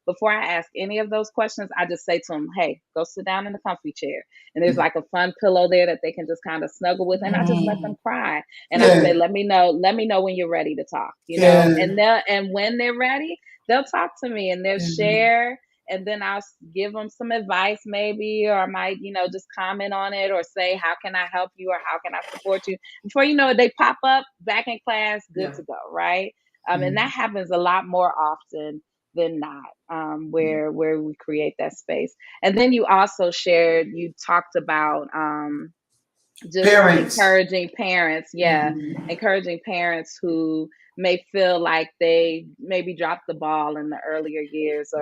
Before I ask any of those questions, I just say to them, hey, go sit down in the comfy chair. And there's like a fun pillow there that they can just kind of snuggle with. And I just let them cry. And I say, Yeah. let me know when you're ready to talk, Yeah. and when they're ready, they'll talk to me and they'll share. And then I'll give them some advice maybe, or I might, just comment on it or say, how can I help you or how can I support you? Before you know it, they pop up back in class, good to go, right? And that happens a lot more often than not, where we create that space. And then you talked about just Parents. encouraging parents, encouraging parents who may feel like they maybe dropped the ball in the earlier years,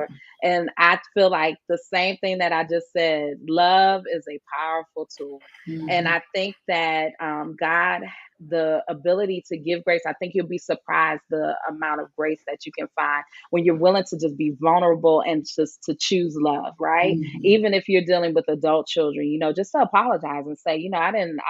and I feel like the same thing that I just said, love is a powerful tool. And I think that God, the ability to give grace, I think you'll be surprised the amount of grace that you can find when you're willing to just be vulnerable and just to choose love, right? Even if you're dealing with adult children, just to apologize and say, I didn't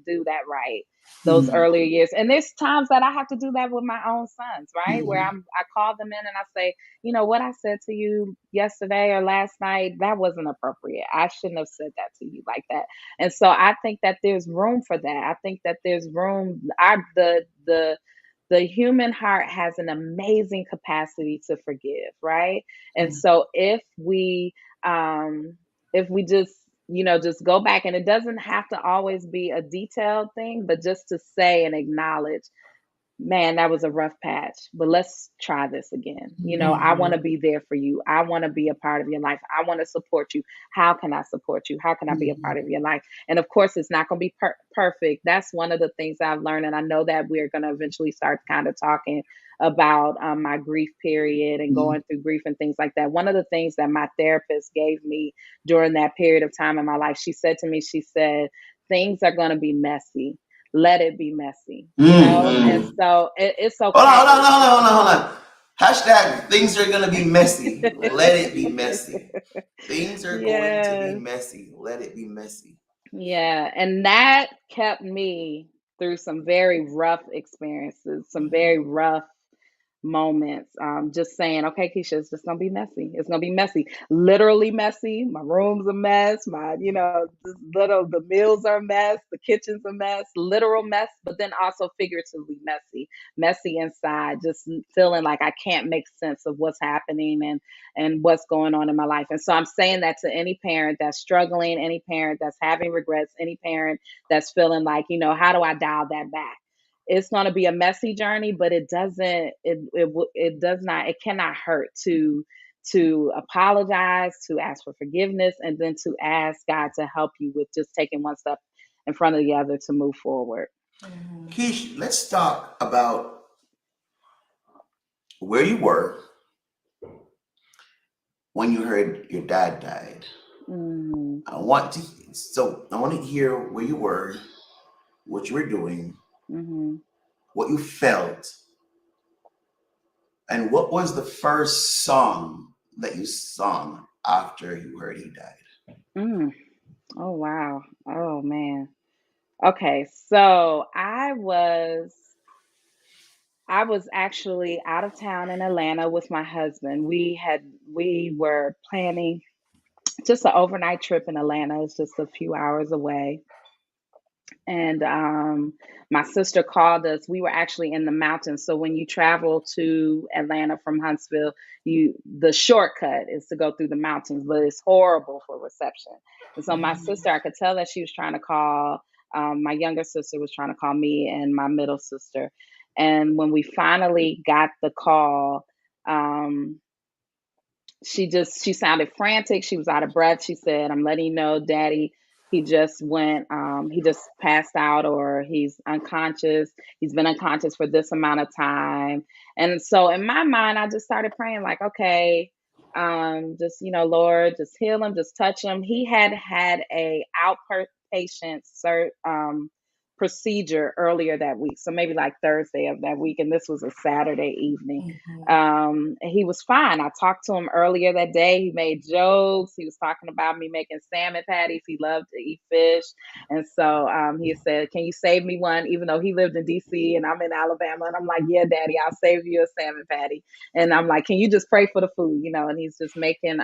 do that right those earlier years. And there's times that I have to do that with my own sons, right? Where I call them in and I say, what I said to you yesterday or last night, that wasn't appropriate. I shouldn't have said that to you like that. And so I think that there's room for that. I think that there's room. The human heart has an amazing capacity to forgive, right? And so if we just go back, and it doesn't have to always be a detailed thing, but just to say and acknowledge, man, that was a rough patch, but let's try this again. I want to be there for you. I want to be a part of your life. I want to support you. How can I support you? How can I be a part of your life? And of course, it's not going to be perfect. That's one of the things I've learned. And I know that we're going to eventually start kind of talking about my grief period and going through grief and things like that. One of the things that my therapist gave me during that period of time in my life, she said to me, things are going to be messy. Let it be messy, and so it's okay. Hold on. Hashtag things are gonna be messy. Let it be messy. Things are going to be messy. Let it be messy. Yeah, and that kept me through some very rough experiences, some very rough moments. Just saying, okay, Keisha, it's just gonna be messy. It's gonna be messy, literally messy. My room's a mess. The meals are a mess. The kitchen's a mess. Literal mess, but then also figuratively messy inside. Just feeling like I can't make sense of what's happening and what's going on in my life. And so I'm saying that to any parent that's struggling, any parent that's having regrets, any parent that's feeling like, how do I dial that back? It's going to be a messy journey, but it cannot hurt to apologize, to ask for forgiveness, and then to ask God to help you with just taking one step in front of the other to move forward. Keish, let's talk about where you were when you heard your dad died. I want to hear where you were, what you were doing, what you felt, and what was the first song that you sung after you heard he died? Oh, wow. Oh, man. Okay, so I was actually out of town in Atlanta with my husband. We were planning just an overnight trip in Atlanta. It's just a few hours away. And my sister called us. We were actually in the mountains. So when you travel to Atlanta from Huntsville, the shortcut is to go through the mountains, but it's horrible for reception. And so my sister, I could tell that she was trying to call. My younger sister was trying to call me and my middle sister. And when we finally got the call, she sounded frantic. She was out of breath. She said, "I'm letting you know, Daddy, he just passed out, or he's unconscious. He's been unconscious for this amount of time." And so in my mind, I just started praying like, okay, just, Lord, just heal him, just touch him. He had a outpatient procedure earlier that week. So maybe like Thursday of that week. And this was a Saturday evening. And he was fine. I talked to him earlier that day. He made jokes. He was talking about me making salmon patties. He loved to eat fish. And so he said, can you save me one? Even though he lived in DC and I'm in Alabama. And I'm like, yeah, Daddy, I'll save you a salmon patty. And I'm like, can you just pray for the food? You know, and he's just making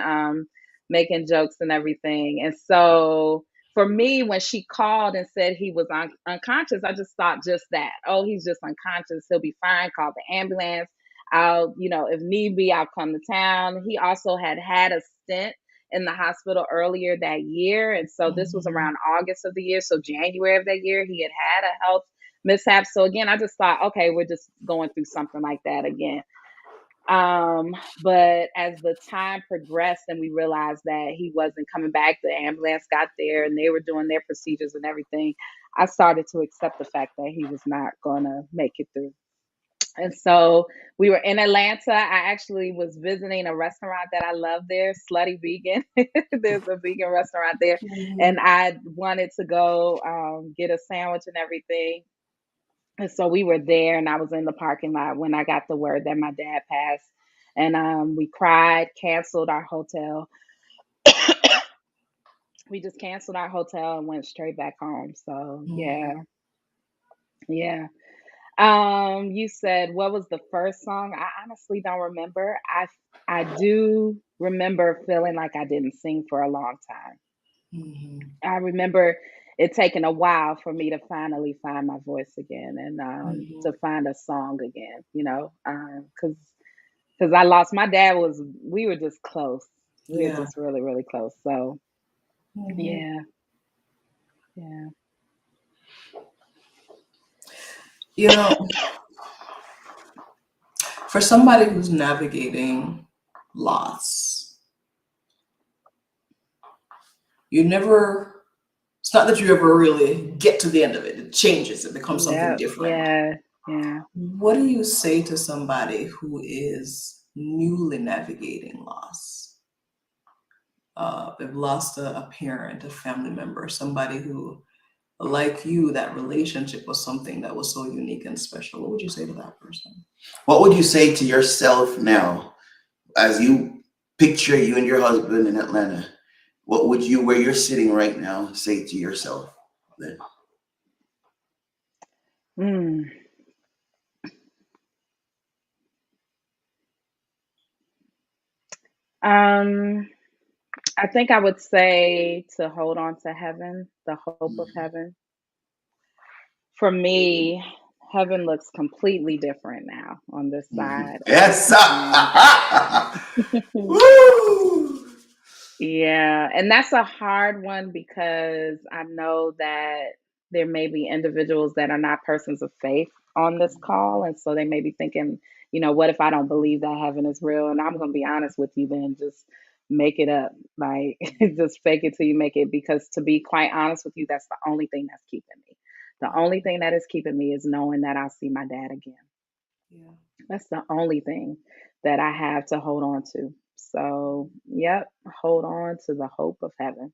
jokes and everything. And so for me, when she called and said he was unconscious, I just thought just that. Oh, he's just unconscious. He'll be fine. Call the ambulance. I'll, if need be, I'll come to town. He also had a stent in the hospital earlier that year. And so this was around August of the year. So January of that year, he had a health mishap. So again, I just thought, okay, we're just going through something like that again. But as the time progressed and we realized that he wasn't coming back, the ambulance got there and they were doing their procedures and everything, I started to accept the fact that he was not going to make it through. And so we were in Atlanta. I actually was visiting a restaurant that I love there, Slutty Vegan. There's a vegan restaurant there. And I wanted to go get a sandwich and everything. And so we were there and I was in the parking lot when I got the word that my dad passed. And we cried, canceled our hotel. We just canceled our hotel and went straight back home. So yeah. You said, what was the first song? I honestly don't remember. I do remember feeling like I didn't sing for a long time. I remember it taking a while for me to finally find my voice again and to find a song again, because I lost my dad. We were just close. We were just really, really close. So yeah. For somebody who's navigating loss, it's not that you ever really get to the end of it. It changes. It becomes something different. Yeah. What do you say to somebody who is newly navigating loss? They've lost a parent, a family member, somebody who, like you, that relationship was something that was so unique and special. What would you say to that person? What would you say to yourself now as you picture you and your husband in Atlanta? What would you, where you're sitting right now, say to yourself then? I think I would say to hold on to heaven, the hope of heaven. For me, heaven looks completely different now on this side. Yes. Woo! Yeah. And that's a hard one because I know that there may be individuals that are not persons of faith on this call. And so they may be thinking, what if I don't believe that heaven is real? And I'm going to be honest with you, then just make it up. Like, just fake it till you make it. Because to be quite honest with you, that's the only thing that's keeping me. The only thing that is keeping me is knowing that I'll see my dad again. Yeah. That's the only thing that I have to hold on to. So, yep, hold on to the hope of heaven.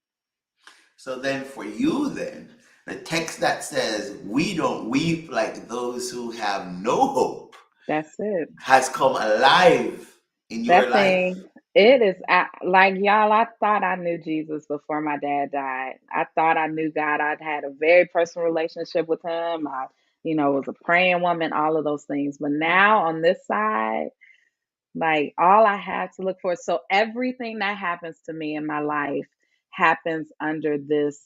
So then for you then, the text that says, we don't weep like those who have no hope. That's it. Has come alive in your life. It is like, y'all, I thought I knew Jesus before my dad died. I thought I knew God. I'd had a very personal relationship with him. I, was a praying woman, all of those things. But now on this side, like all I have to look for. So everything that happens to me in my life happens under this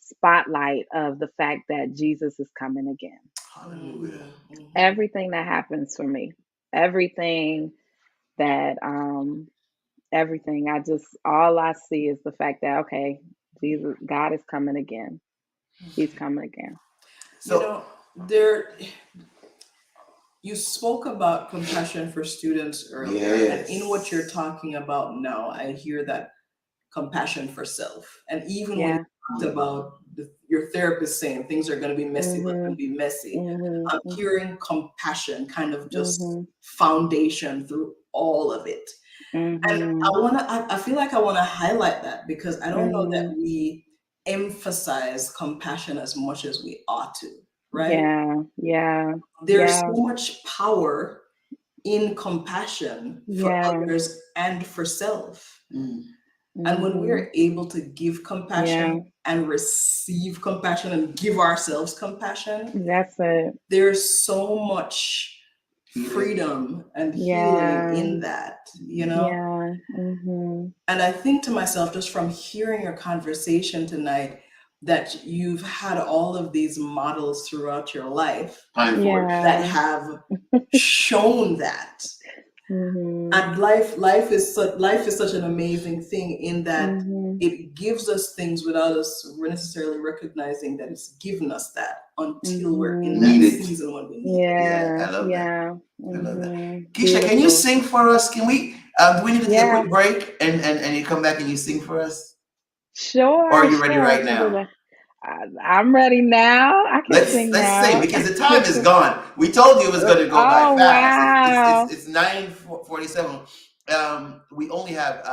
spotlight of the fact that Jesus is coming again. Hallelujah. Everything that happens for me, everything that everything, all I see is the fact that, okay, Jesus, God is coming again. He's coming again. So you spoke about compassion for students earlier. Yes. And in what you're talking about now, I hear that compassion for self. And even when you talked about your therapist saying things are going to be messy, but going to be messy, I'm hearing compassion kind of just foundation through all of it. And I feel like I want to highlight that because I don't know that we emphasize compassion as much as we ought to, right? Yeah. There's so much power in compassion for others and for self. And when we're able to give compassion and receive compassion and give ourselves compassion, that's it. There's so much freedom and healing in that, you know? And I think to myself, just from hearing your conversation tonight, that you've had all of these models throughout your life that have shown that. And life is such an amazing thing in that it gives us things without us necessarily recognizing that it's given us that until we're in that season when we need it. I love that. I love that. Keisha, can you sing for us? Can we? Do we need to take a quick break and you come back and you sing for us? Sure. Or are you ready right now? I'm ready now. I can sing now. Let's sing because the time is gone. We told you it was going to go by fast. It's 9:47. We only have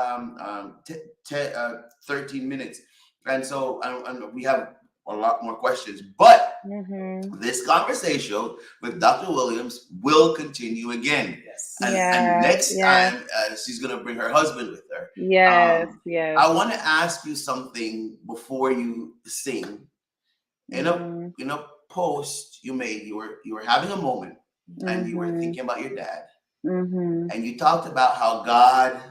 13 minutes, and so we have a lot more questions. But this conversation with Dr. Williams will continue again. And next time she's going to bring her husband with her. Yes. I want to ask you something before you sing. In a post you made, you were having a moment and you were thinking about your dad. And you talked about how God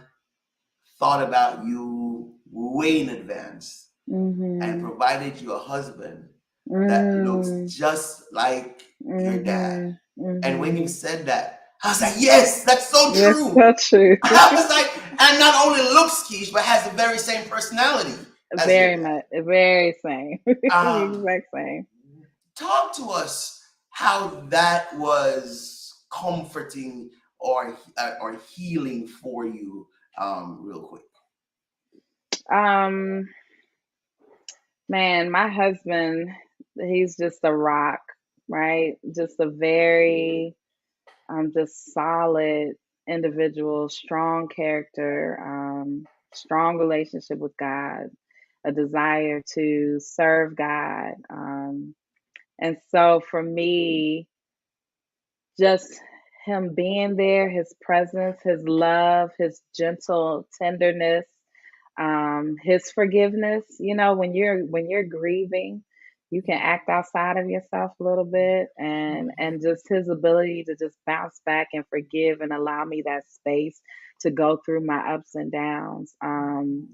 thought about you way in advance and provided you a husband that looks just like your dad. And when you said that, I was like, yes, that's so true. That's so true. I was like, and not only looks Keish, but has the very same personality. Very same. Exact same. Talk to us how that was comforting or healing for you, real quick. Man, my husband, he's just a rock, right? Just a very just solid individual, strong character, strong relationship with God, a desire to serve God. And so for me, just him being there, his presence, his love, his gentle tenderness, his forgiveness, when you're grieving, you can act outside of yourself a little bit, and just his ability to just bounce back and forgive and allow me that space to go through my ups and downs.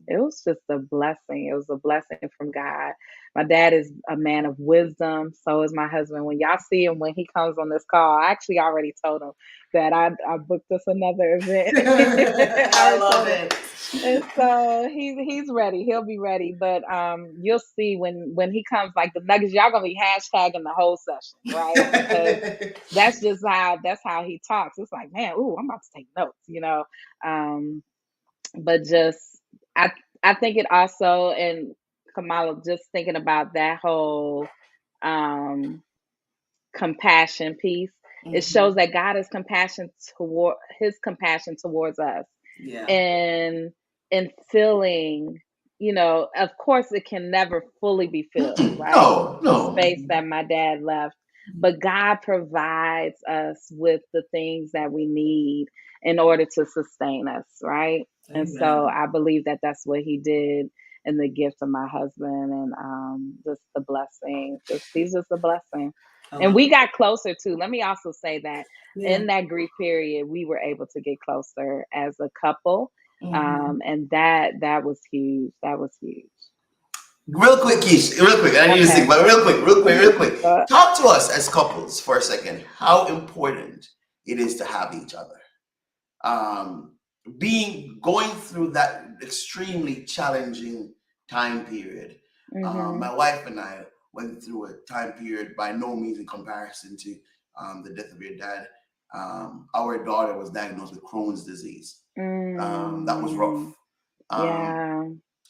It was just a blessing. It was a blessing from God. My dad is a man of wisdom. So is my husband. When y'all see him, when he comes on this call, I actually already told him that I booked us another event. I love it. And so he's ready. He'll be ready. But you'll see when he comes, like the Nuggets, y'all gonna be hashtagging the whole session, right? Because that's how he talks. It's like, man, ooh, I'm about to take notes, But just I think it also, and Kamala, just thinking about that whole compassion piece, it shows that God is compassion towards us. And feeling, of course it can never fully be filled, right? No. The space that my dad left. But God provides us with the things that we need in order to sustain us, right? Amen. And so I believe that that's what he did in the gift of my husband, and just the blessing. He's just a blessing. And we got closer too. Let me also say that in that grief period, we were able to get closer as a couple. And that was huge. That was huge. Real quick, Keish, real quick. I need to sing, but real quick. Talk to us as couples for a second. How important it is to have each other. Going through that extremely challenging time period. My wife and I went through a time period by no means in comparison to the death of your dad. Our daughter was diagnosed with Crohn's disease. That was rough.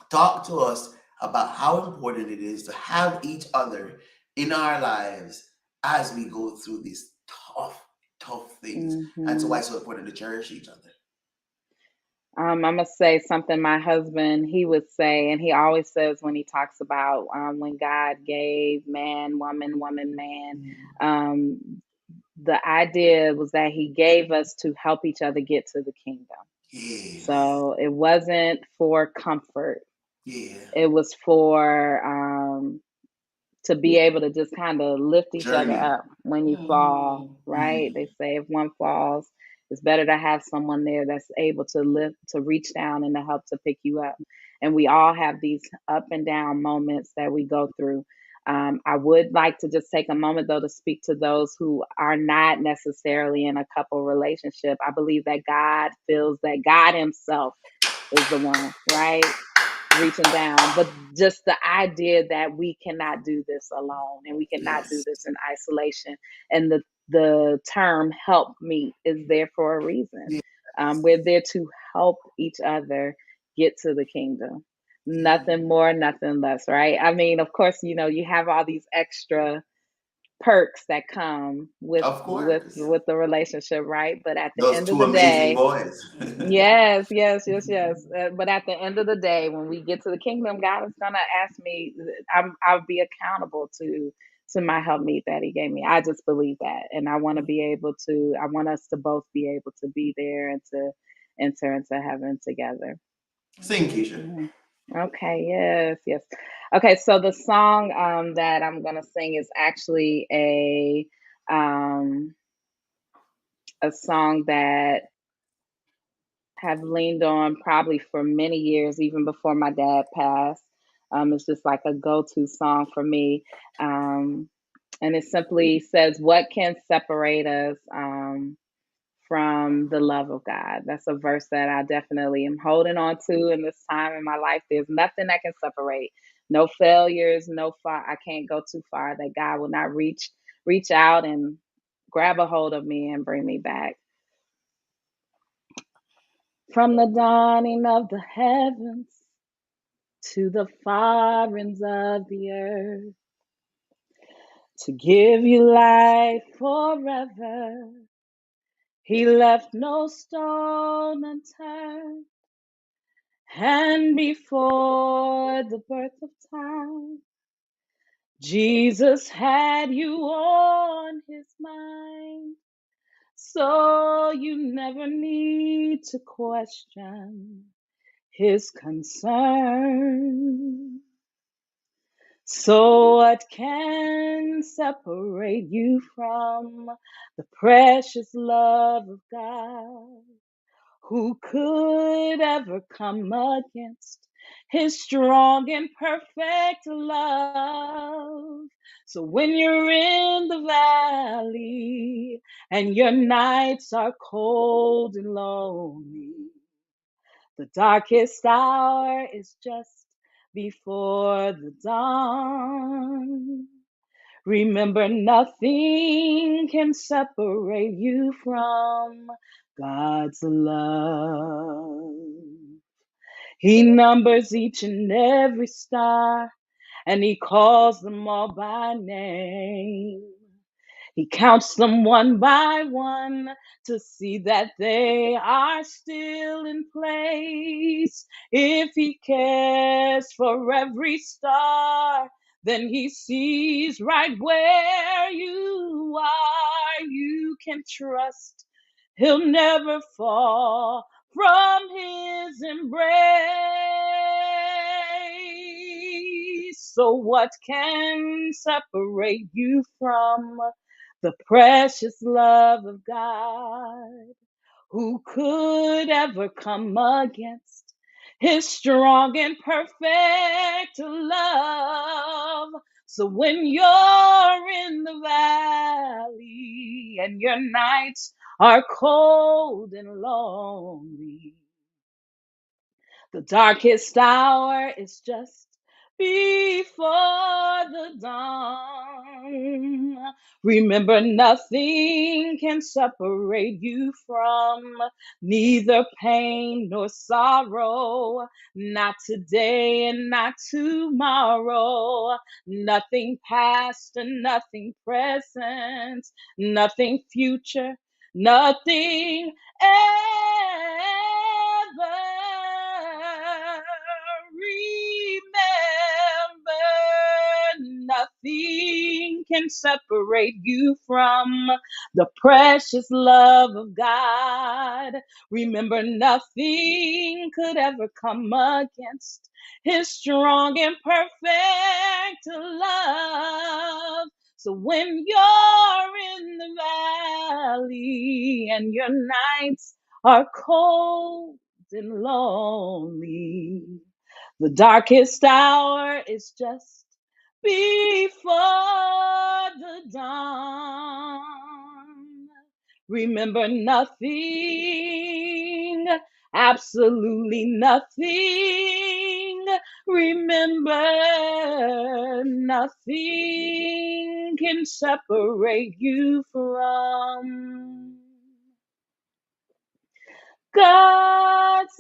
Talk to us about how important it is to have each other in our lives as we go through these tough things. And so why it's so important to cherish each other. I'm gonna say something my husband he would say, and he always says when he talks about when God gave man, woman, woman, man. Um, the idea was that He gave us to help each other get to the kingdom. Yeah, So it wasn't for comfort. yeah. It was for to be able to just kind of lift each other Journey. up when you fall, right? They say if one falls, it's better to have someone there that's able to lift, to reach down and to help to pick you up. And we all have these up and down moments that we go through. I would like to just take a moment though to speak to those who are not necessarily in a couple relationship. I believe that God feels that God Himself is the one, right? Reaching down, but just the idea that we cannot do this alone and we cannot do Yes. this in isolation. And the term help me is there for a reason. Yeah. We're there to help each other get to the kingdom. Nothing more, nothing less, right? I mean, of course, you have all these extra perks that come with Of with course. with the relationship, right? But at the Those end of two the amazing day, boys. yes, yes, yes, yes. But at the end of the day, when we get to the kingdom, God is gonna ask me. I'll be accountable to my helpmeet that He gave me. I just believe that, and I want to be able to. I want us to both be able to be there and to enter into heaven together. Sing, Keisha. Mhm. Okay. Yes. Yes. Okay. So the song that I'm gonna sing is actually um, a song that have leaned on probably for many years, even before my dad passed. It's just like a go-to song for me. Um, and it simply says, "What can separate us from the love of God?" That's a verse that I definitely am holding on to in this time in my life. There's nothing that can separate. No failures, no far. I can't go too far that God will not reach out and grab a hold of me and bring me back. From the dawning of the heavens to the far ends of the earth, to give you life forever, He left no stone unturned. And before the birth of time, Jesus had you on His mind. So you never need to question His concern. So what can separate you from the precious love of God? Who could ever come against His strong and perfect love? So when you're in the valley and your nights are cold and lonely, the darkest hour is just before the dawn. Remember, nothing can separate you from God's love. He numbers each and every star, and He calls them all by name. He counts them one by one to see that they are still in place. If He cares for every star, then He sees right where you are. You can trust He'll never fall from His embrace. So what can separate you from the precious love of God? Who could ever come against His strong and perfect love? So when you're in the valley and your nights are cold and lonely, the darkest hour is just before the dawn. Remember, nothing can separate you from neither pain nor sorrow. Not today and not tomorrow. Nothing past and nothing present. Nothing future. Nothing ever can separate you from the precious love of God. Remember, nothing could ever come against his strong and perfect love. So when you're in the valley and your nights are cold and lonely, the darkest hour is just before the dawn. Remember, nothing, absolutely nothing. Remember, nothing can separate you from God's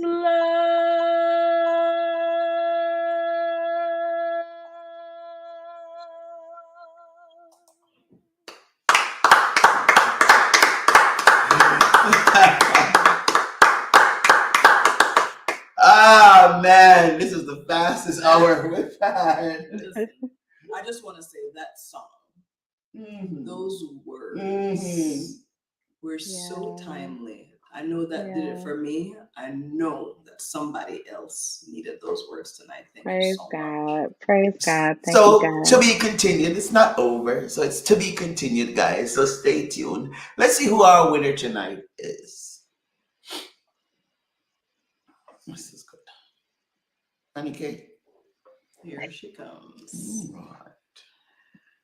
Ah, man, this is the fastest hour we've had. I just want to say that song, those words were so timely. I know that did it for me. I know that somebody else needed those words tonight. Thank you so much. Praise God. Thank So, you, God. to be continued. It's not over. So, it's to be continued, guys. So, stay tuned. Let's see who our winner tonight is. This is good. Honey K. Here she comes. All right.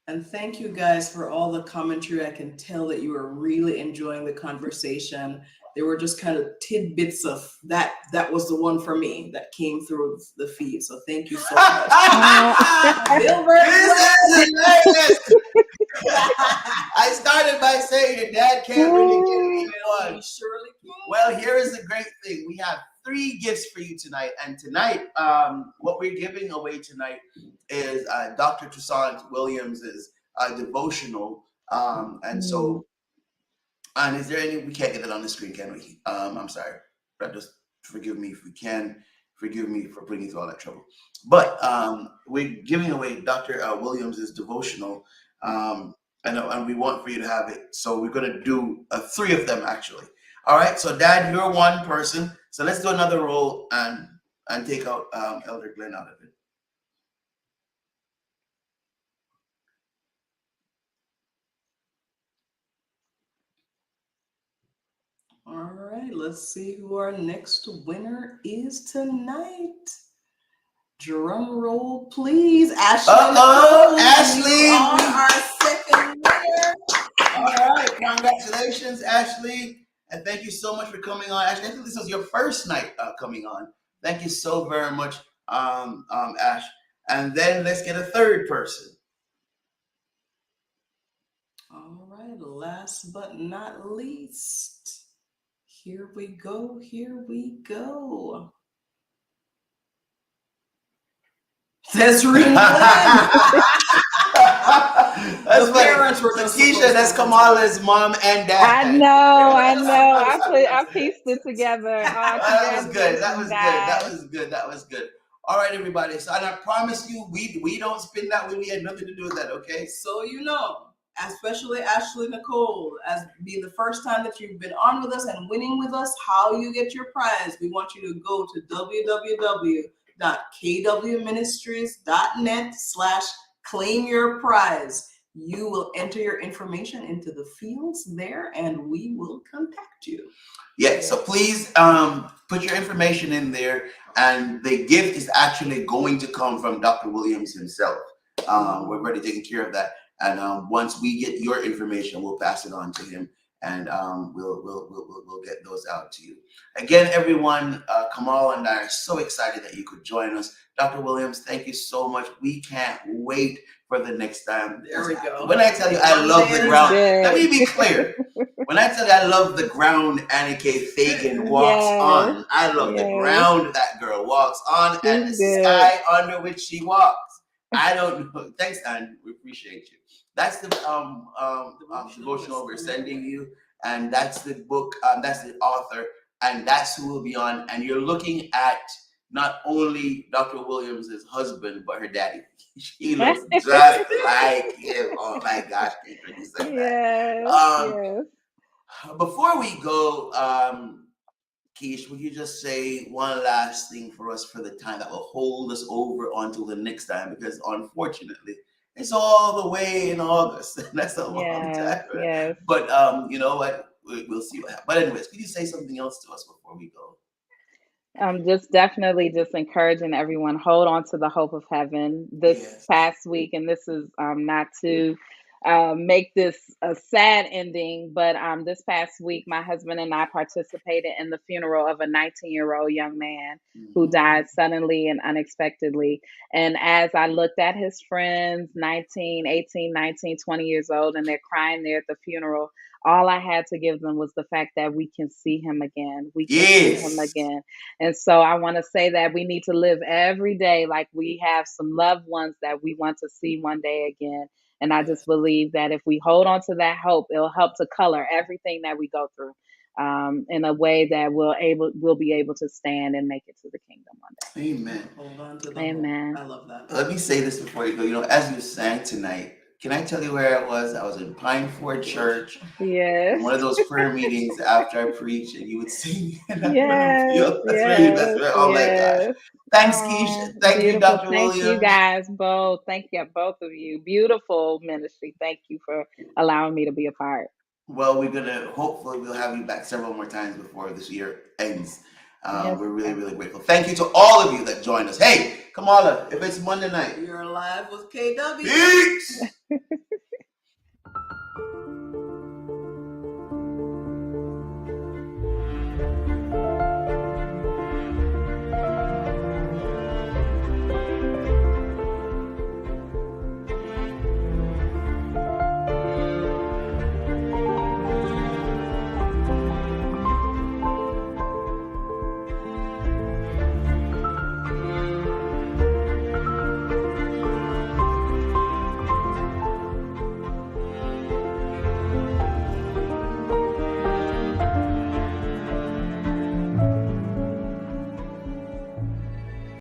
And thank you guys for all the commentary. I can tell that you are really enjoying the conversation. There were just kind of tidbits of that. That was the one for me that came through the feed. So thank you so much. This is hilarious. I started by saying your dad can't really get anyone. He surely can. Well, here is the great thing. We have 3 gifts for you tonight. And tonight, what we're giving away tonight is Dr. Toussaint Williams' devotional. And is there any, we can't get it on the screen, can we? I'm sorry, but just forgive me if we can. Forgive me for bringing you through all that trouble. But we're giving away Dr. Williams' devotional, and we want for you to have it. So we're going to do 3 of them, actually. All right, so Dad, you're one person. So let's do another roll and take out Elder Glenn out of it. All right, let's see who our next winner is tonight. Drum roll, please. Ashley. Ashley. You are our second winner. All right, congratulations, Ashley. And thank you so much for coming on. Ashley, I think this was your first night coming on. Thank you so very much, Ash. And then let's get a third person. All right, last but not least. Here we go. Desiree. That's parents were LaKeisha, that's Kamala's mom and dad. I know. I pieced it together. That was good. All right, everybody. So, and I promise you, we don't spin that when we had nothing to do with that, okay? So you know, especially Ashley Nicole, as being the first time that you've been on with us and winning with us, how you get your prize. We want you to go to www.kwministries.net/claim your prize. You will enter your information into the fields there and we will contact you. Yeah, so please put your information in there, and the gift is actually going to come from Dr. Williams himself. We're already taking care of that. And once we get your information, we'll pass it on to him, and we'll get those out to you. Again, everyone, Kamal and I are so excited that you could join us. Dr. Williams, thank you so much. We can't wait for the next time. There we go. When I tell you I love the ground, let me be clear. When I tell you I love the ground Annika Fagan walks on, I love the ground that girl walks on and the sky under which she walks. I don't know. Thanks, Anne. We appreciate you. That's the devotional we're sending you, and that's the book. That's the author, and that's who will be on. And you're looking at not only Dr. Williams' husband, but her daddy. She looks just like him. Oh my gosh, Keisha, you said that. Yes. Before we go, Keish, would you just say one last thing for us for the time that will hold us over until the next time? Because unfortunately, it's all the way in August, and that's a long time. Yes. But you know what? We'll see what happens. But anyways, could you say something else to us before we go? Just definitely just encouraging everyone, hold on to the hope of heaven. This past week, and this is not to make this a sad ending, but this past week, my husband and I participated in the funeral of a 19-year-old young man who died suddenly and unexpectedly. And as I looked at his friends, 19, 18, 19, 20 years old, and they're crying there at the funeral, all I had to give them was the fact that we can see him again. We can see him again. And so I want to say that we need to live every day like we have some loved ones that we want to see one day again. And I just believe that if we hold on to that hope, it'll help to color everything that we go through in a way that we'll be able to stand and make it to the kingdom one day. Amen. Hold on to the Amen. hope. I love that. Let me say this before you go. You know, as you sang tonight, can I tell you where I was? I was in Pine Ford Church. Yes. One of those prayer meetings after I preach, and you would sing. And I Yes. that's right. Oh my gosh. Thanks, Keisha. Thank you, Dr. Williams. Thank you guys both. Thank you, both of you. Beautiful ministry. Thank you for allowing me to be a part. Well, hopefully we'll have you back several more times before this year ends. We're really, really grateful. Thank you to all of you that joined us. Hey, Kamala, if it's Monday night, you're live with KW. Peace.